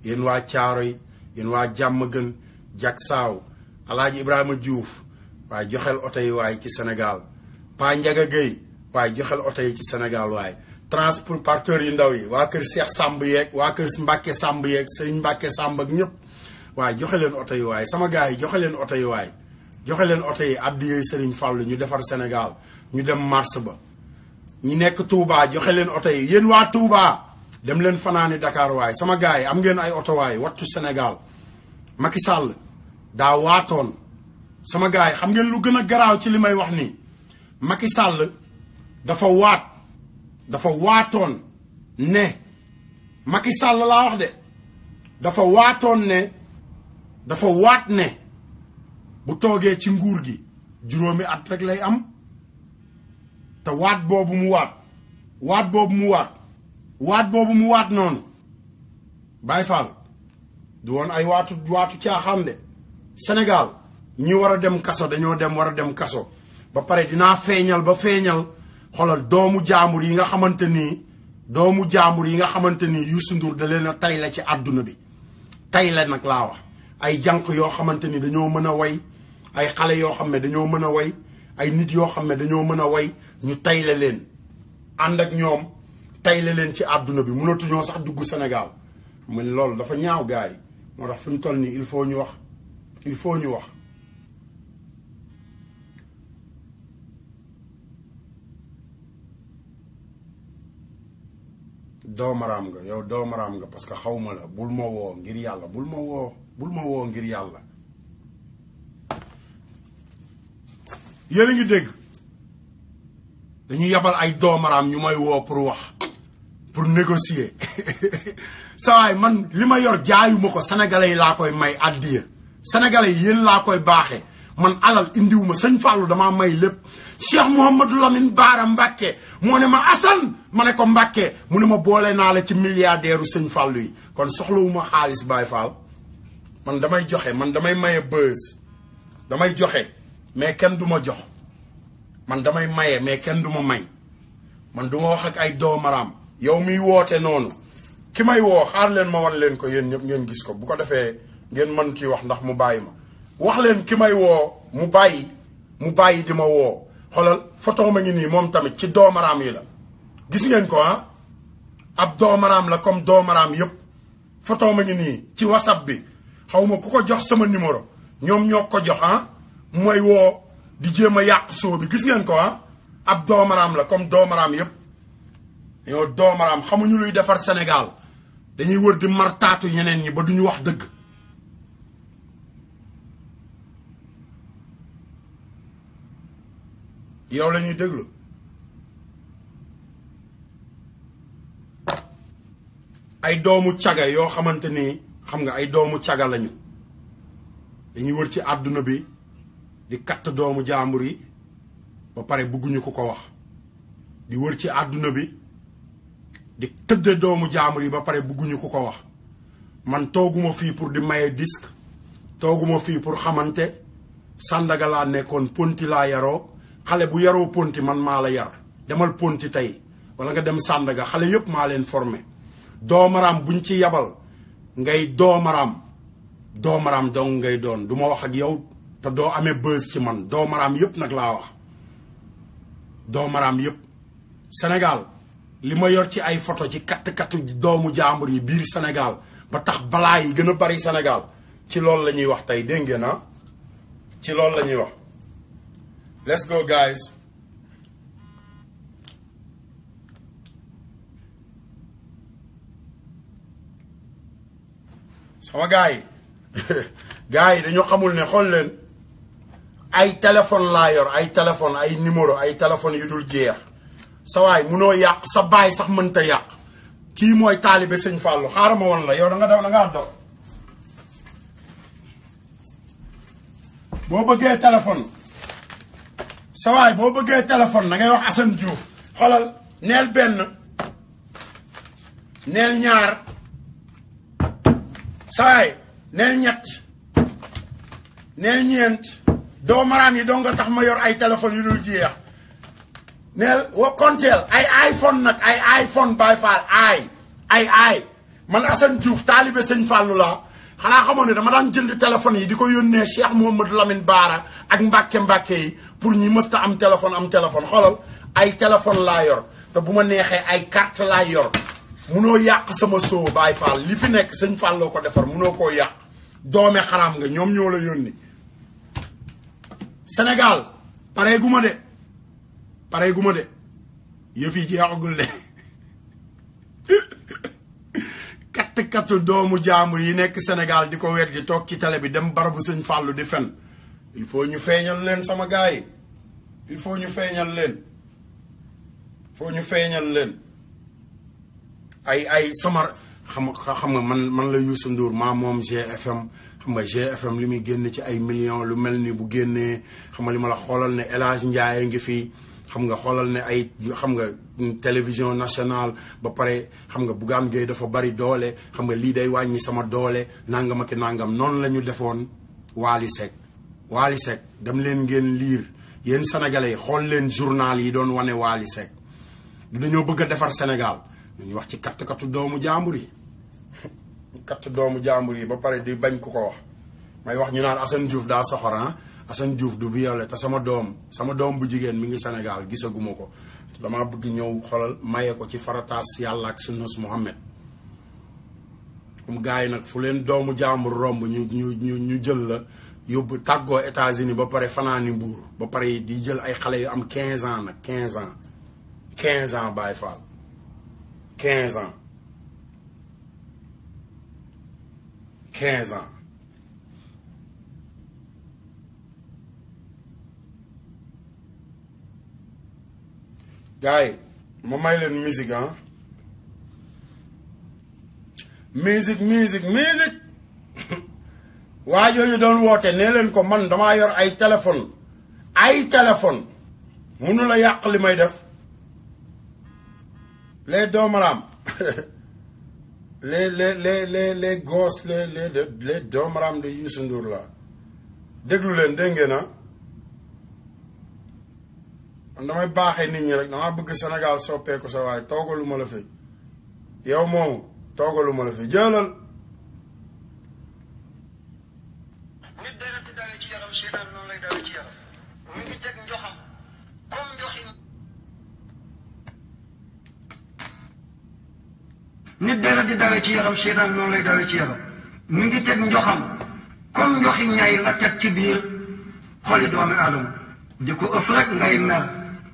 S1: yéen waa Thiaroye yéen waa Diamaguène Diacksao Alaaji Ibrahima Diouf waaye joxel oto yi waaye ci Sénégal Pa Ndiaga Gueye waaye joxel oto yi ci Sénégal waaye transporteur yu ndaw yi waa kër Cheikh Samb yeeg waa kër Mbacke Samb yeeg Serigne Mbacke Samb ak ñëpp waaye joxe leen oto yi waaye sama gars yi joxe leen oto yi waaye joxe leen oto yi addiyee Serigne Fallou ñu defar Sénégal ñu dem mars ba ñi nekk Touba joxe leen oto yi yéen waa Touba dem leen fanaani Dakar waaye sama gars yi am ngeen ay oto waaye wattu Sénégal Macky Sall daa waatoon sama gars yi xam ngeen lu gën a garaaw ci li may wax nii Macky Sall dafa waatoon ne Macky Sall laa wax de dafa waat ne bu toogee ci nguur gi juróomi at rek lay am te waat boobu mu waat noonu Baye Fall du woon ay waatu caaxaan de Sénégal ñi war a dem kaso dañoo war a dem kaso ba pare dinaa feeñal xoolal doomu jaambur yi nga xamante ni Youssou Ndour da leen a tay la ci àdduna bi tay la nag laa wax ay jànq yoo xamante ni dañoo mën a way ay xale yoo xam ne dañoo mën a way ay nit yoo xam ne dañoo mën a way ñu tay la leen ànd ak ñoom tay la leen ci àdduna bi mënatuñoo sax dugg Sénégal mu ne loolu dafa ñaaw gars yi moo tax fi mu toll nii il faut ñu wax doomaraam nga yow doomaraam nga parce que xawma la bul ma woo ngir yàlla bul ma woo ngir yàlla yéen a ngi dégg dañu yabal ay doomaraam ñu may woo pour négocier sawaay man li ma yor jaayuma ko sénégalais yi laa koy may addiya sénégalais yi yéen laa koy baaxee man alal indiwuma sëñ Fallou damaa may lépp Cheikh Mouhamadou Lamine Bara Mbacké moo ne ma Assane ma ne ko Mbacké mu ne ma boole naa la ci milliardaire u sëñ Fallou yi kon soxlawuma xaalis Baye Fall man damay joxe man damay maye buzz damay joxe mais kenn du ma jox man damay maye mais kenn du ma may man du ma wax ak ay doomaraam yow miy woote noonu ki may woo xaar leen ma wan leen ko yéen ñëpp ngeen gis ko bu ko defee ngeen mën ci wax ndax mu bàyyi ma wax leen ki may woo mu bàyyi di ma woo xoolal photo ma ngi nii moom tamit ci doomaraam yi la gis ngeen ko ab doomaraam la comme doomaraam yëpp photo ma ngi nii ci whatsapp bi xaw ma ku ko jox sama numéro ñoom ñoo ko jox mooy woo di jéem a yàq soo bi gis ngeen ko ab doomaraam la comme doomaraam yëpp yow doomaraam xamuñu luy defar Sénégal dañuy wër di martaatu ñeneen ñi ba duñu wax dëgg yow la ñuy déglu ay doomu caga yoo xamante ni xam nga ay doomu caga lañu dañuy wër ci àdduna bi di katt doomu jaambur yi ba pare bëgguñu ko wax di wër ci àdduna bi di tëdde doomu jaambur yi ba pare bëgguñu ko wax man tooguma fii pour di maye disque tooguma fii pour xamante Sandaga laa nekkoon ponti laa yaroo xale bu yaroo ponti man maa la yar demal Ponti tey wala nga dem Sandaga xale yëpp maa leen formé doomaraam buñ ci yabal ngay doomaraam dong ngay doon du ma wax ak yow te doo amee bës ci man doomaraam yëpp nag laa wax doomaraam yëpp Sénégal li ma yor ci ay photo ci katt doomu jaambur yi biir Sénégal ba tax balaa yi gën a bari Sénégal ci loolu la ñuy wax tey dégg ngeen ah ci loolu la ñuy wax let's go guys sama gars yi gars yi dañoo xamul ne xool leen ay téléphone laa yor ay téléphone ay numéro ay téléphone yu dul jeex sa waay munoo yàq sa baay sax mënta yàq kii mooy taalibe sëñ Fallou xaaral ma woon la yow da ngaa dox boo bëggee téléphone sa waay boo bëggee téléphone da ngay wax Assane Diouf xoolal neel benn neel ñaar sa waay neel ñett neel ñeent doo maraam yi doo nga tax ma yor ay téléphone yu dul jeex neel wa konteel ay iPhone nag ay iPhone Baye Fall ay man Assane Diouf taalibe sëñ Fallou laa xanaa xamoon ne dama daan jënd téléphone yi di ko yónnee Cheikh Mouhamadou Lamine Bara ak Mbàkke yi pour ñi mësta am téléphone xoolal ay téléphone laa yor te bu ma neexee ay carte laa yor munoo yàq sama soo Baye Fall li fi nekk sëñ Fallou ko defar munoo koo yàq doome xaraam nga ñoom ñoo la yónni Sénégal pare gu ma de yëf yi jeexagul de katt doomu jaambur yi nekk Sénégal di ko wet di toog ci télé bi dem barabu sëñ Fallou di fen il faut ñu feeñal leen sama gars yi il faut ñu feeñal leen ay sama xam nga man la Youssou Ndour maa moom GFM xam nga GFM li muy génn ci ay millions lu mel ni bu génnee xam nga li ma la xoolal ne El Hadj Ndiaye ngi fi xam nga xoolal ne ay xam nga télévision nationale ba pare xam nga Bougane Gueye dafa bari doole xam nga lii day wàññi sama doole nangam ak nangam noonu la ñu defoon Wally Seck dem leen ngeen liir yéen sénégalais xool leen journal yi doon wane Wally Seck du dañoo bëgg a defar Sénégal nañu wax ci kattu doomu jaambur yi ba pare di bañ ku ko wax may wax ñu naan Assane Diouf daa soxor Assane Diouf du violé te sama doom bu jigéen mi ngi Sénégal gisaguma ko dama bëgg ñëw xolal maye ko ci farataas yàlla ak sunnus Muhammad gars yi nag fu leen doomu jaambur romb ñu jël la yóbbu tàggoo États-Unis ba pare fanaani Mbuur ba pare di jël ay xale yu am 15 ans nag 15 ans Baye Fall 15 ans gars yi ma may leen musique musique waa jooju doon woote nee leen ko man damaa yor ay téléphone munu la yàq li may def les doomaraam les gosses les doomaraam de Youssou Ndour la déglu leen dégg ngeen man damay baaxee nit ñi rek damaa bëgg Sénégal soppeeku sa waay toogalu ma la fi yow moomu toogalu ma la fi jëlal
S2: nit dara di dawe ci yaram seetaan noonu lay dawe ci yaram mu ngi teg njoxam comme njoxi nit dara di dawe ci yaram seetaan noonu lay dawe ci yaram mu ngi teg njoxam comme njoxi ñay la teg ci biir xoli doomi aadama di ko ëff rek ngay mer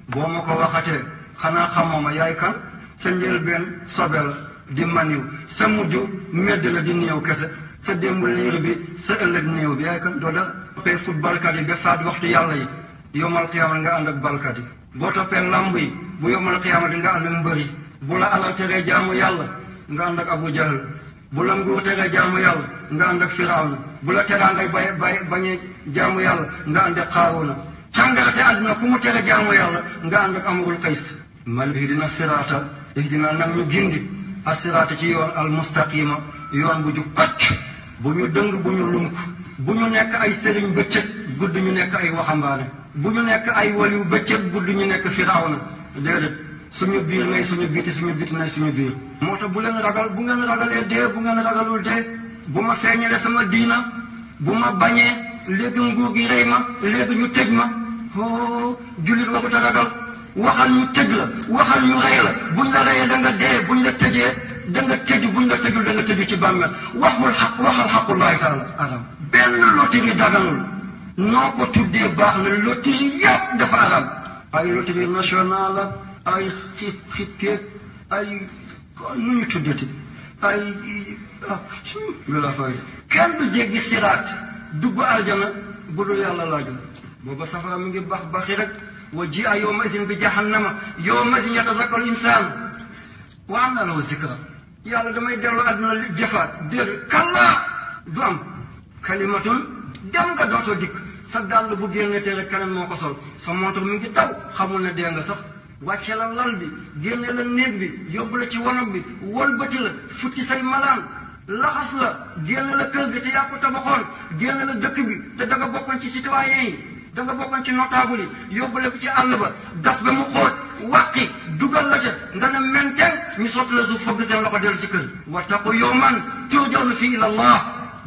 S2: boo ma ko waxatee xanaa xamoo ma yaay kan sa njëlbeen sobe la di maniw sa mujj medd la di néew kese sa démb liir bi sa ëllëg néew bi yaay kan doo dara toppee footballkat yi ba faat waxtu yàlla yi yomal xiyaama nga ànd ak balkat yi boo toppee lamb yi bu yomal xiyaama di nga ànd ak mbër yi bu la alal teree jaamu yàlla nga ànd ak Abu Jahl bu la nguur teree jaamu yàlla nga ànd ak Firawna bu la teraa ngay bañee jaamu yàlla nga ànd ak Xaaruuna càngarate àdduna ku mu tere jaamu yàlla nga ànd ak Amrul Qays mal ihdina siraata ihdina nag ñu gindi asiraata ci yoon al mustaqima yoon bu ju kocc bu ñu dëng bu ñu lunk bu ñu nekk ay sëriñ bëccëg gudd ñu nekk ay waxambaane bu ñu nekk ay waliw bëccëg gudd ñu nekk Firawna déedéet suñu biir nay suñu biti suñu biti nay suñu biir moo tax bu leen ragal bu ngeen ragalee dee bu ngeen ragalul dee bu ma feeñalee sama diina bu ma bañee léegi nguur gi rey ma léegi ñu tëj ma oh jullit waxut a ragal waxal ñu tëj la waxal ñu rey la buñ la reyee da nga dee buñ la tëjee da nga tëju buñ la tëjul da nga tëju ci bàmmeel waxal xaqullahi taala aram benn loterie daganul noo ko tuddee baax na loterie yëpp dafa aram ay loterie nationale la ay xipkeeg ay nu ñu tuddati ay la fay kenn du jéggi siraat dugg aljana bu dul yàlla laaj la booba safara mi ngi bax baxi rek wa ji a yawma idin bi jahannama yawma idin yatazakkaru insaan wa anna lahu zikra yàlla damay dellu àdduna jëfaat déedéet kallaa du am kalimatun dem nga dootoo dikk sa dàll bu génne te rek keneen moo ko sol sa montre mi ngi daw xamul ne dee nga sax wàcce la lal bi génne la néeg bi yóbbu la ci wanag bi wëlbati la futti say malaan laxas la génne la kër gi te yaa ko tabaxoon génne la dëkk bi te da nga bokkoon ci citoyen yi da nga bokkoon ci notable yi yóbbu la ko ci àll ba gas ba mu xóot wàqi dugal la ca nga ne menteng ñu sotti la suuf fëgg seen loxo dellu si kër wattaqu yawman turja'una fiihi ila Allah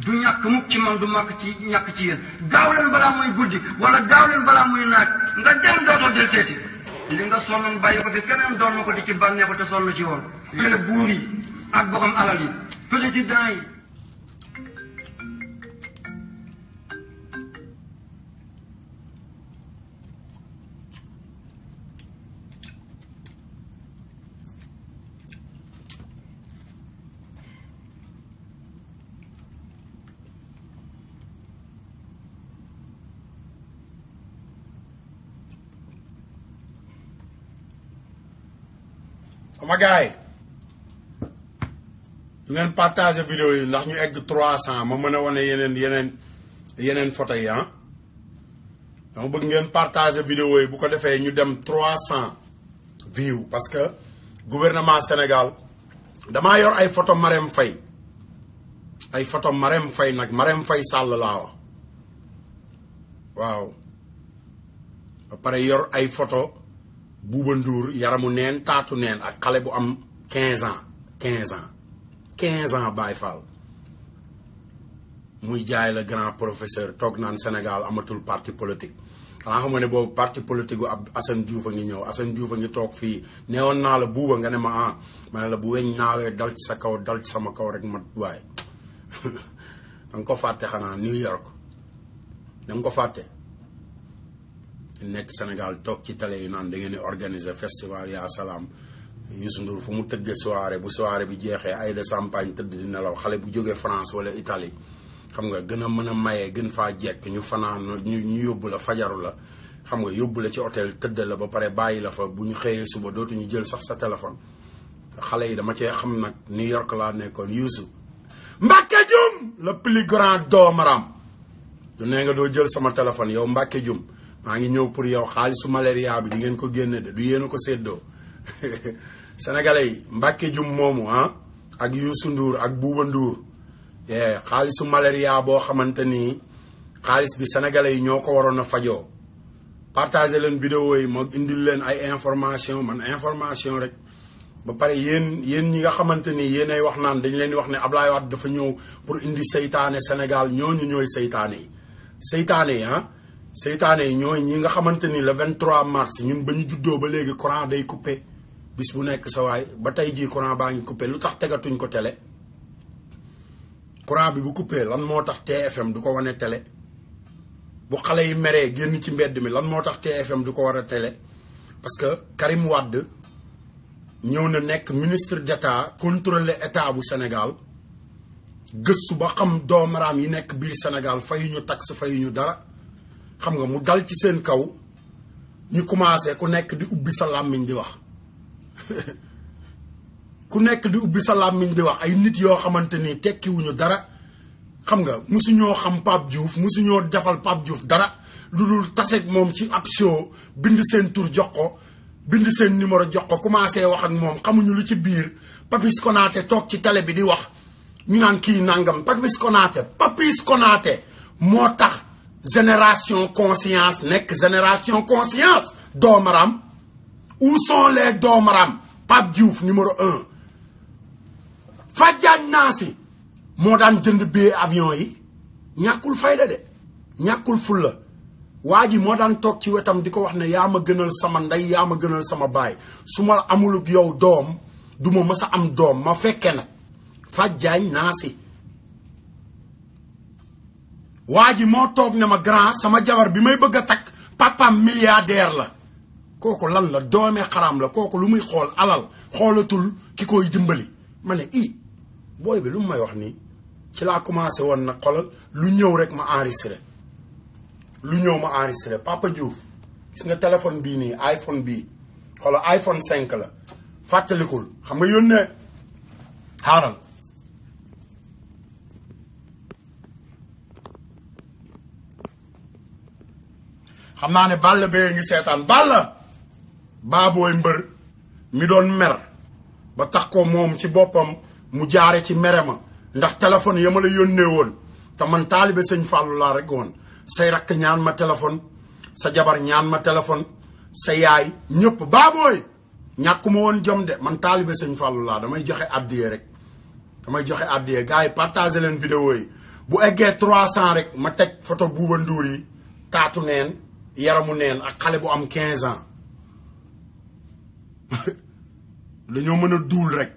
S2: du ñàkk mukk ci man du màkk ci ñàkk ci yéen daaw leen balaa muy guddi wala daaw leen balaa muy naaj nga dem dootoo del seeti li nga sonnoon bàyyi ko fi keneen doon na ko di ci bànneexu te sonn ci woon yéen buur yi ak borom alal yi président yi
S1: sama gars yi du ngeen partager vidéo yi ndax ñu egg 300 ma mën a wane yeneen photo yi ah dama bëgg ngeen partager vidéo yi bu ko defee ñu dem 300 views parce que gouvernement Sénégal damaa yor ay photo Marème Faye ay photo Marème Faye nag Marème Faye Sall laa wax waaw ba pare yor ay photo Bouba Ndour yaramu neen taatu neen ak xale bu am 15 ans Baye Fall muy jaay la grand professeur toog naan Sénégal amatul parti politique xanaa xam nga ne boobu parti politique gu ab Assane Diouf a ngi ñëw Assane Diouf a ngi toog fii neewoon naa la buuba nga ne ma ma ne la bu weñ naawee dal ci sa kaw dal ci sama kaw rek ma waaye danga ko fàtte xanaa New York danga ko fàtte nekk Sénégal toog ci télé yi naan da ngeen di organiser festival yaa salaam Youssou Ndour fu mu tëggee soirée bu soirée bi jeexee ay de champagne tëdd di nelaw xale bu jógee France wala Italie xam nga gën a mën a maye gën faa jekk ñu fanaan ñu yóbbu la fajaru la xam nga yóbbu la ci hôtel tëdd la ba pare bàyyi la fa bu ñu xëyee suba dootuñu jël sax sa téléphone xale yi dama cee xam nag New York laa nekkoon Youssou Mbacke Dioum le plus grand doomaram du nee nga doo jël sama téléphone yow Mbacke Dioum maa ngi ñëw pour yow xaalisu malaria bi di ngeen ko génne de du yéen a ko séddoo sénégalais yi Mbacke Dioum moomu ak Youssou Ndour ak Bouba Ndour xaalisu malaria boo xamante ni xaalis bi sénégalais yi ñoo ko waroon a fajoo partager leen vidéo yi ma indil leen ay information man information rek ba pare yéen ñi nga xamante ni yéen ay wax naan dañ leen di wax ne Ablaye Wade dafa ñëw pour indi seytaane Sénégal ñooñu ñooy seytaane yi seytaane yi ñooy ñi nga xamante ni le 23 mars ñun ba ñu juddoo ba léegi courant day coupé bis bu nekk sa waay ba tey jii courant baa ngi coupé lu tax tegatuñ ko télé courant bi bu coupé lan moo tax TFM du ko wane télé bu xale yi meree génn ci mbedd mi lan moo tax TFM du ko war a télé parce que Karim Wade ñëw na nekk ministre d'état contrôler état bu Sénégal gëstu ba xam doomaraam yi nekk biir Sénégal fayuñu taxe fayuñu dara xam nga mu dal ci seen kaw ñu commencé ku nekk di ubbi sa làmmiñ di wax ku nekk di ubbi sa làmmiñ di wax ay nit yoo xamante ni tekkiwuñu dara xam nga musuñoo xam Pape Diouf musuñoo defal Pape Diouf dara lu dul taseeg moom ci ab show bind seen tur jox ko bind seen numéro jox ko commencé wax ak moom xamuñu lu ci biir Papis Konaté toog ci télé bi di wax ñu naan kii nangam Papis Konaté moo tax génération conscience nekk génération conscience doomaram où sont les doomaram Pape Diouf numéro 1 Fadiagne Nancy moo daan jënd billet avion yi ñàkkul fayda de ñàkkul fulla waa ji moo daan toog ci wetam di ko wax ne yaa ma gënal sama ndey yaa ma gënal sama baay su ma amuluk yow doom du ma mës a am doom ma fekke nag Fadiagne Nancy waa ji moo toog ne ma grand sama jabar bi may bëgg a takk papam milliardaire la kooku lan la doomee xaraam la kooku lu muy xool alal xoolatul ki koy dimbali ma ne booy bi lu mu may wax nii ci laa commencé woon nag xoolal lu ñëw rek ma enregistré lu ñëw ma enregistré Papa Diouf gis nga téléphone bii nii iPhone bii xoolal iPhone 5 la fàttalikul xam nga yónnee xaaral xam naa ne Balla bee ngi seetaan Balla baabooy mbër mi doon mer ba tax ko moom ci boppam mu jaare ci mere ma ndax téléphone ya ma la yónnee woon te man taalibe sëñ Fallou laa rek woon say rakk ñaan ma téléphone sa jabar ñaan ma téléphone sa yaay ñëpp baabooy ñàkkuma woon jom de man taalibe sëñ Fallou laa damay joxe addiye rek damay joxe addiye gars yi partagé leen vidéo yi bu eggee 300 rek ma teg photo Bouba Ndour yi taatu neen yaramu neen ak xale bu am 15 ans dañoo mën a duul rek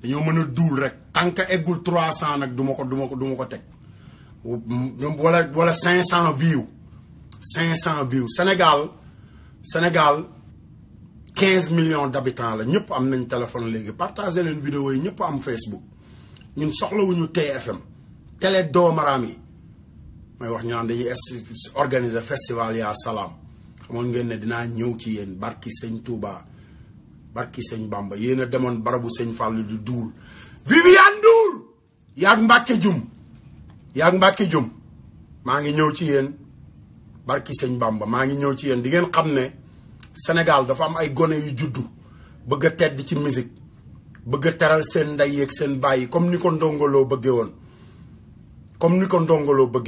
S1: dañoo mën a duul rek tant que eggul 300 nag du ma ko teg wala 500 views 500 views Sénégal 15 millions d'habitants la ñëpp am nañ téléphone léegi partagé leen vidéo yi ñëpp am Facebook ñun soxlawuñu TFM télé doomaraam yi may wax ñaan dañuy organiser festival yaa salaam xamoon ngeen ne dinaa ñëw ci yéen barki sëñ Touba barki sëñ Bamba yéen a demoon barabu sëñ Fallou di duul Viviane Ndour yaag Mbacke Jum maa ngi ñëw ci yéen barki sëñ Bamba maa ngi ñëw ci yéen di ngeen xam ne Sénégal dafa am ay gone yu juddu bëgg a tedd ci musique bëgg a teral seen ndey yeeg seen bàyyi comme ni ko ndongoloo bëggee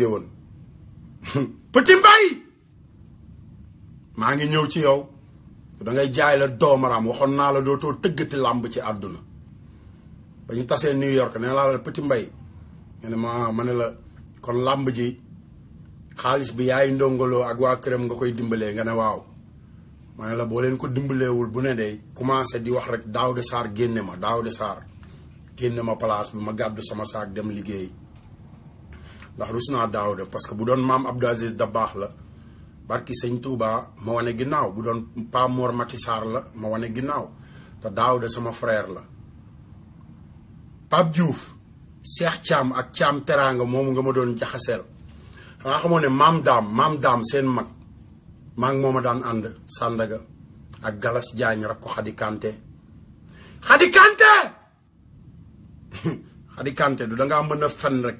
S1: woon Petit Mbaye maa ngi ñëw ci yow da ngay jaay la doomaraam waxoon naa la dootoo tëggati làmb ci àdduna ba ñu tasee New York nee laa la Petit Mbaye nga ne ma ne la kon làmb ji xaalis bi yaay ndongoloo ak waa këram nga koy dimbalee nga ne waaw ma ne la boo leen ko dimbaleewul bu ne de commencé di wax rek Daouda Sarr génne ma place bi ma gàddu sama saak dem liggéey ndax rus naa Daouda parce que bu doon maam Abdou Aziz Dabakh la barki sëñ Touba ma wane ginnaaw bu doon Pa Mor Mati Sarr la ma wane ginnaaw te Daouda sama frère la Pape Diouf Cheikh Thiam ak Thiam Teranga moomu nga ma doon jaxaseel xanaa xamoo ne maam daam seen mag maa ngi mooma daan ànd Sandaga ak Galas Diagne rak ko Khady Kanté du dangaa mën a fen rek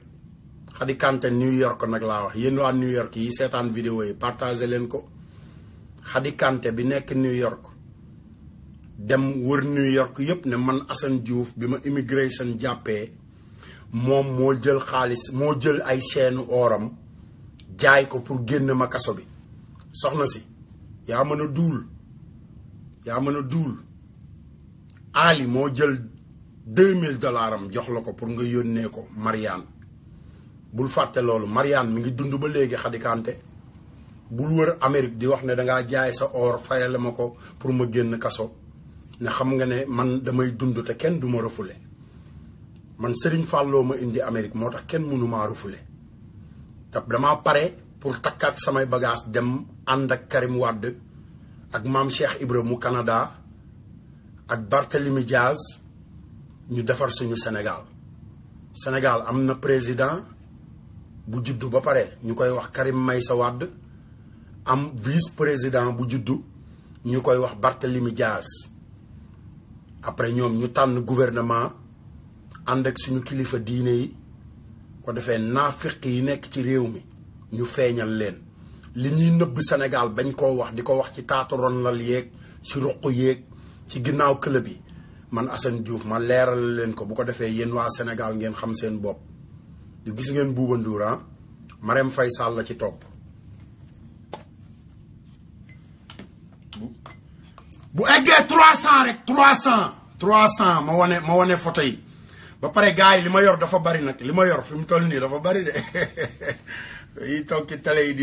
S1: Khady Kanté New York nag laa wax yéen waa New York yi seetaan vidéo yi partagé leen ko Khady Kanté bi nekk New York dem wër New York yëpp ne man Assane Diouf bi ma immigration jàppee moom moo jël xaalis moo jël ay chaîne oram jaay ko pour génn ma kaso bi soxna si yaa mën a duul Ali moo jël $2000 am jox la ko pour nga yónnee ko Marianne bul fàtte loolu Marianne mi ngi dund ba léegi Khady Kanté bul wër Amérique di wax ne dangaa jaay sa or fayale ma ko pour ma génn kaso ne xam nga ne man damay dund te kenn du ma refoulé man Serigne Falloo ma indi Amérique moo tax kenn mënu maa refoulé te damaa pare pour takkaat samay bagage dem ànd ak Karim Wade ak maam Cheikh Ibra mu Canada ak Barthélemy Diaz ñu defar suñu Sénégal am na président bu juddu ba pare ñu koy wax Karim Meïssa Wade am vice président bu juddu ñu koy wax Barthélemy Diaz après ñoom ñu tànn gouvernement ànd ak suñu kilifa diine yi ko defee naafiq yi nekk ci réew mi ñu feeñal leen li ñuy nëbb Sénégal bañ koo wax di ko wax ci taatu ronlal yeeg ci ruq yeeg ci ginnaaw club yi man Assane Diouf ma leeral leen ko bu ko defee yéen waa Sénégal ngeen xam seen bopp yu gis ngeen Bouba Ndour Marème Faye Sall la ci topp bu eggee 300 rek 300 ma wane photo yi ba pare gars yi li ma yor dafa bari nag li ma yor fi mu toll nii dafa bari de yi toog ci télé yi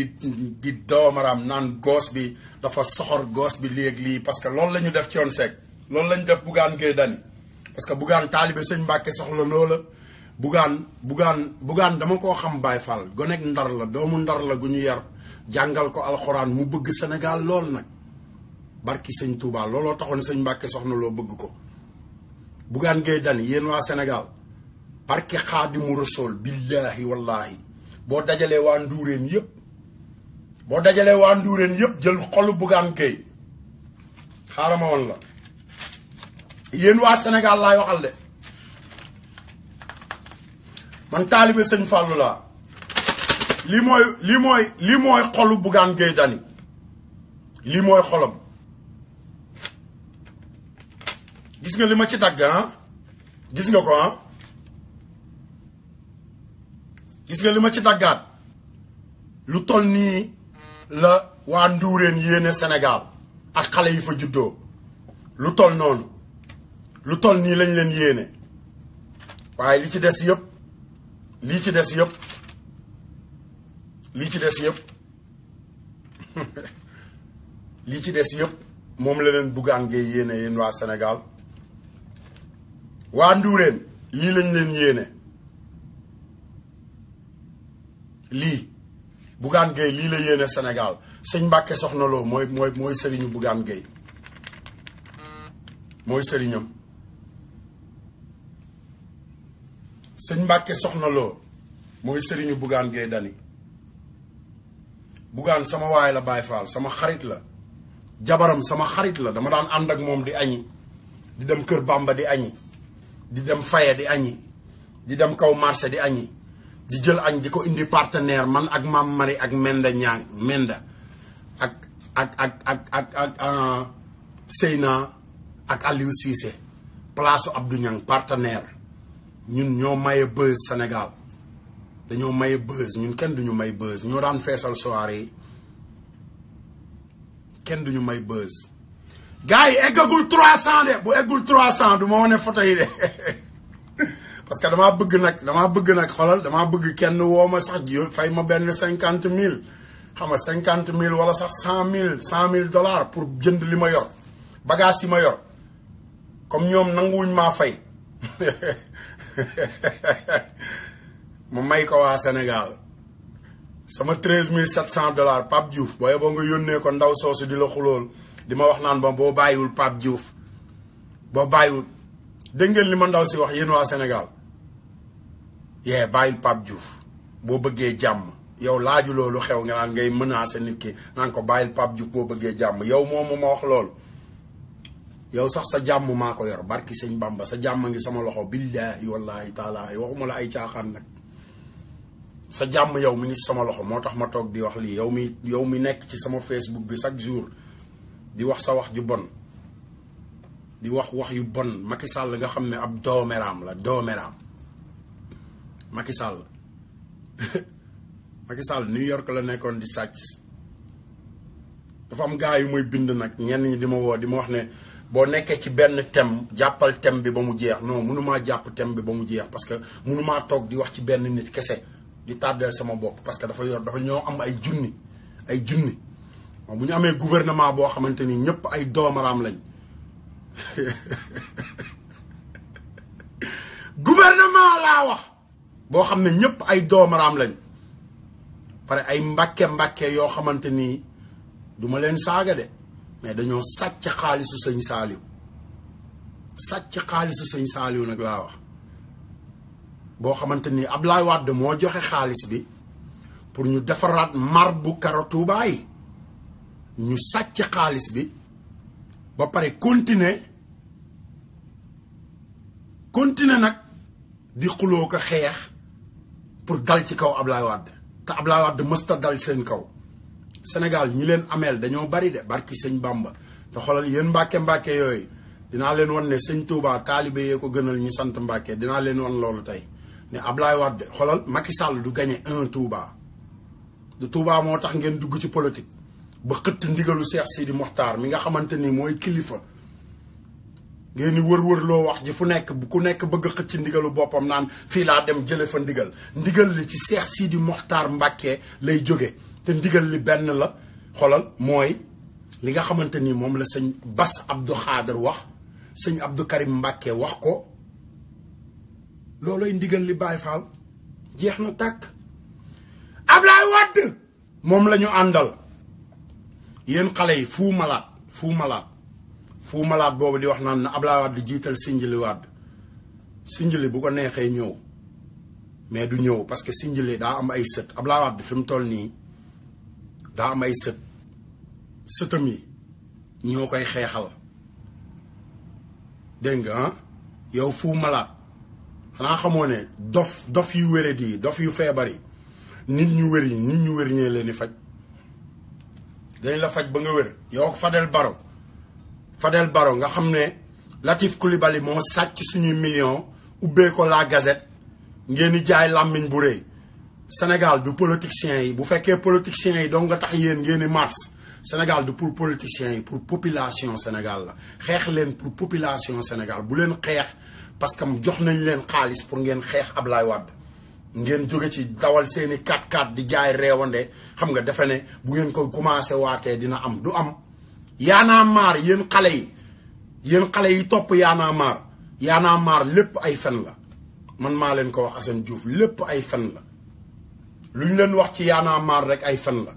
S1: di doomaram naan goos bi dafa soxor goos bi léegi parce que loolu la ñu def Thione Seck loolu la ñu def Bougane Gueye Dany parce que Bougane taalibe sëñ Mbàkke soxla loo la Bougane dama koo xam Baye Fall gonek ndar la doomu ndar la gu ñu yar jàngal ko alxuraan mu bëgg Sénégal lool nag barki sëñ Touba looloo taxoon sëñ Mbàkke soxna loo bëgg ko Bougane Gueye Dany yéen waa Sénégal barki Xaadimu Rasuul billaahi wallaahi boo dajalee waa Nduureen yëpp jël xolu Bougane Gueye xaaral ma woon la yéen waa Sénégal laay waxal de man taalibe sëñ Fallou laa lii mooy xolu Bougane Gueye Dany lii mooy xolam gis nga li ma ci dagg gis nga ko gis nga li ma ci daggaat lu toll nii la waa Nduureen yéene Sénégal ak xale yi fa juddoo lu toll noonu lu toll nii lañ leen yéene waaye li ci des yëpp moom la leen Bougane Gueye yéene yéen waa Sénégal waa Nduureen lii lañ leen yéene lii Bougane Gueye lii la yéene Sénégal sëñ Mbàkke Soxna Lo mooy sëriñu Bougane Gueye mooy sëriñam sëñ Mbàkke Soxna Lo mooy sëriñu Bougane Gueye Dany Bougane sama waay la Baye Fall sama xarit la jabaram sama xarit la dama daan ànd ak moom di añi di dem Kër Bamba di añi di dem Faye di añi di dem kaw marché di añi di jël añ di ko indi partenaire man ak Mam Mari ak Menda ak Seyna ak Aliou Cissé place Abdou Niang partenaire ñun ñoo maye buzz Sénégal dañoo maye buzz ñun kenn duñu may buzz ñoo daan feesal soirée yi kenn duñu may buzz gars yi eggagul 300 de bu eggul 300 du ma wane photo yi de parce que damaa bëgg nag xoolal damaa bëgg kenn woo ma sax fay ma benn 50 000 xam nga 50 000 wala sax 100 000 $100 pour jënd li ma yor bagage yi ma yor comme ñoom nanguwuñ maa fay ma may ko waa Sénégal sama 13 700 $, Pape Diouf booy boo nga yónnee ko ndaw soosu di la xulool di ma wax naan ba boo bàyyiwul Pape Diouf boo bàyyiwul dégg ngeen li ma ndaw si wax yéen waa Sénégal bàyyil Pape Diouf boo bëggee jàmm yow laaju loolu xew nga naan ngay menacer nit ki naan ko bàyyil Pape Diouf boo bëggee jàmm yow moomu ma wax loolu yow sax sa jàmm maa ko yor barki sëñ Bamba sa jàmm ngi sama loxo billaahi wallaahi taalaa waxuma la ay caaxaan nag sa jàmm yow mi ngi sama loxo moo tax ma toog di wax lii yow mi nekk ci sama Facebook bi chaque jour di wax sa wax ju bon di wax yu bon Macky Sall nga xam ne ab doomeraam la Macky Sall New York la nekkoon di sàcc dafa am gars yu muy bind nag ñenn ñi di ma woo di ma wax ne boo nekkee ci benn thème jàppal thème bi ba mu jeex non mënumaa jàpp thème bi ba mu jeex parce que mënumaa toog di wax ci benn nit kese di tàddeel sama bopp parce que dafa ñoo am ay junni bu ñu amee gouvernement boo xamante ni ñëpp ay doomaraam lañ gouvernement laa wax boo xam ne ñëpp ay doomaraam lañ pare ay mbàkke yoo xamante ni duma leen saaga de mais dañoo sàcc xaalisu sëñ Saaliw nag laa wax boo xamante ni Ablaye Wade moo joxe xaalis bi pour ñu defaraat mar bu karo Touba yi ñu sàcc xaalis bi ba pare continuer nag di xuloo ko xeex pour dal ci kaw Ablaye Wade te Ablaye Wade mësta dal seen kaw Sénégal ñi leen ameel dañoo bari de barki sëñ Bamba te xoolal yéen mbàkke yooyu dinaa leen wan ne sëñ Touba taalibe yee ko gënal ñi sant Mbàkke dinaa leen wan loolu tey ne Ablaye Wade xoolal Macky Sall du gagné 1 Touba du Touba moo tax ngeen dugg ci politique ba xëtt ndigalu Cheikh Sidi Mokhtar mi nga xamante ni mooy kilifa ngeen ni wër loo wax ji fu nekk bu ku nekk bëgg xëcc ndigalu boppam naan fii laa dem jële fa ndigal li ci Cheikh Sidi Mokhtar Mbacké lay jóge te ndigal li benn la xolal mooy li nga xamante ni moom la sëñ Bass Abdou Khadre wax sëñ Abdou Karim Mbacké wax ko loolooy ndigal li Baye Fall jeex na tàkk. Ablaye Wade moom la ñu àndal yéen xale yi Fou Malade boobu di wax naan na Ablaye Wade jiital Sindiély Wade Sindiély bu ko neexee ñëw mais du ñëw parce que Sindiély daa am ay sët Ablaye Wade fi mu toll nii daa am ay sëtam yi ñoo koy xeexal dégg nga yow Fou Malade xanaa xamoo ne dof yu wéradi dof yu feebar yi nit ñu wér ñee leen di faj dañ la faj ba nga wér yow Fadel Baro nga xam ne Latif Coulibaly moo sàcc suñuy million ubbee ko la Gazette ngeen di jaay làmmiñ bu rëy Sénégal du politiciens yi bu fekkee politiciens yi donc nga tax yéen ngeen di mars Sénégal du pour politiciens yi pour population Sénégal la xeex leen pour population Sénégal bu leen xeex parce que jox nañ leen xaalis pour ngeen xeex Ablaye Wade ngeen jóge ci dawal seeni 4x4 di jaay reewande xam nga defe ne bu ngeen ko commencé waatee dina am du am yaanaa maar yéen xale yi topp yaanaa maar lépp ay fen la man maa leen ko wax Assane Diouf lépp ay fen la lu ñu leen wax ci yaanaa maar rek ay fen la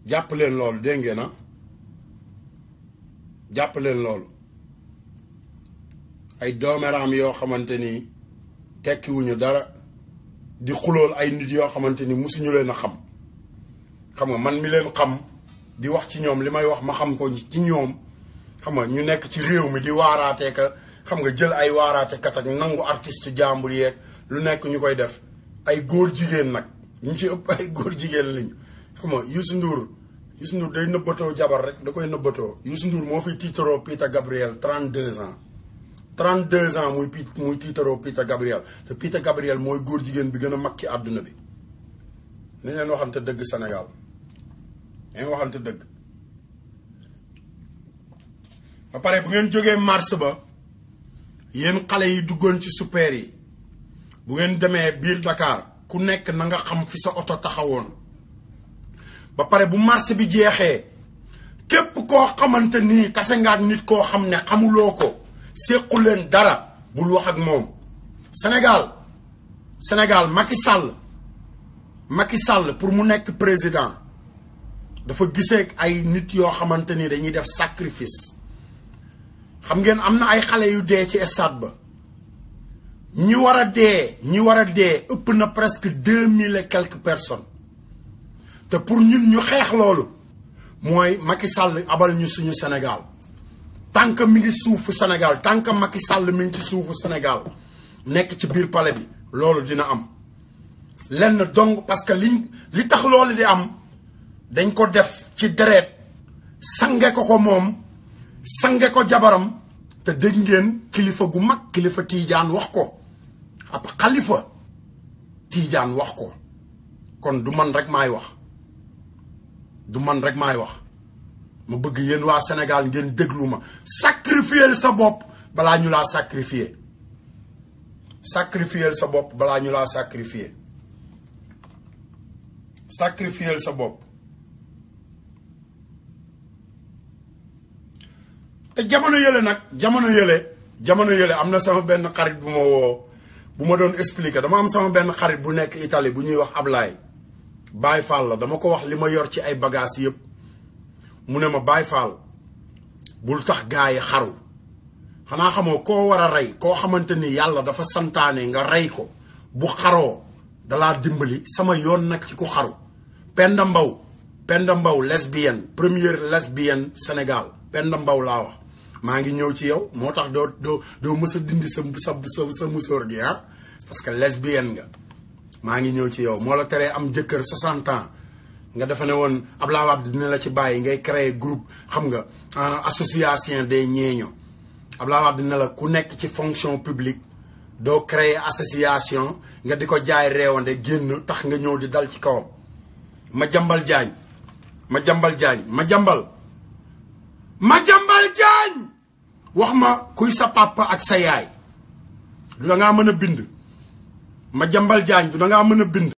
S1: jàpp leen loolu dégg ngeen na jàpp leen loolu ay doomeraam yoo xamante ni tekkiwuñu dara di xulool ay nit yoo xamante ni musuñu leen a xam nga man mi leen xam di wax ci ñoom li may wax ma xam ko ci ñoom xam nga ñu nekk ci réew mi di waaraatee ka xam nga jël ay waaraate kat ak nangu artiste jàmbur yeeg lu nekk ñu koy def ay góor jigéen nag ñu ci ëpp ay góor jigéen lañu xam nga Youssou Ndour day nëbbatoo jabar rek da koy nëbbatoo Youssou Ndour moo fi tiitaroo Peter Gabriel 32 ans 32 ans muy tiitaroo Peter Gabriel te Peter Gabriel mooy góor jigéen bi gën a mag ci àdduna bi nañ leen waxante dëgg Sénégal nañ waxante dëgg ba pare bu ngeen jógee mars ba yéen xale yi duggoon ci super yi bu ngeen demee biir Dakar ku nekk na nga xam fi sa oto taxawoon ba pare bu mars bi jeexee képp koo xamante nii tase nga ak nit koo xam ne xamuloo ko séqu leen dara bul wax ak moom Sénégal Macky Sall pour mu nekk président dafa gisee ay nit yoo xamante ni dañuy def sacrifice xam ngeen am na ay xale yu dee ci stade ba ñi war a dee ëpp na presque 2000 et quelques personnes te pour ñun ñu xeex loolu mooy Macky Sall abal ñu suñu Sénégal tant que mi ngi suufu Sénégal tant que Macky Sall mi ngi ci suufu Sénégal nekk ci biir palais bi loolu dina am lenn dong parce que li tax loolu di am dañ ko def ci deret sange ko moom sange ko jabaram te dégg ngeen kilifa gu mag kilifa Tiijaan wax ko ab xalifa Tiijaan wax ko kon du man rek maay wax ma bëgg yéen waa Sénégal ngeen déglu ma sacrifier sa bopp balaa ñu laa sacrifier sa bopp balaa ñu laa sacrifier sa bopp te jamono yële am na sama benn xarit bu ma woo bu ma doon expliquer dama am sama benn xarit bu nekk Italie bu ñuy wax Ablaye Baye Fall la dama ko wax li ma yor ci ay bagages yëpp mu ne ma Baye Fall bul tax gaa yi xaru xanaa xamoo koo war a rey koo xamante ni yàlla dafa santaane nga rey ko bu xaroo dalaa dimbali sama yoon nag ci ku xaru Penda Mbow lesbienne première lesbienne Sénégal Penda Mbow laa wax maa ngi ñëw ci yow moo tax doo mës a dindi sa musóor gi ah parce que lesbienne nga maa ngi ñëw ci yow moo la teree am jëkkër 60 ans nga defe ne woon Abdoulaye Wade dina la ci bàyyi ngay créer groupe xam nga association des ñeeño Abdoulaye Wade dina la ku nekk ci fonction publique doo créer association nga di ko jaay réewande génn tax nga ñëw di dal ci kawam Madiambal Diagne Madiambal Diagne Madiambal Diagne wax ma kuy sa papa ak sa yaay du da ngaa mën a bind Madiambal Diagne du da ngaa mën a bind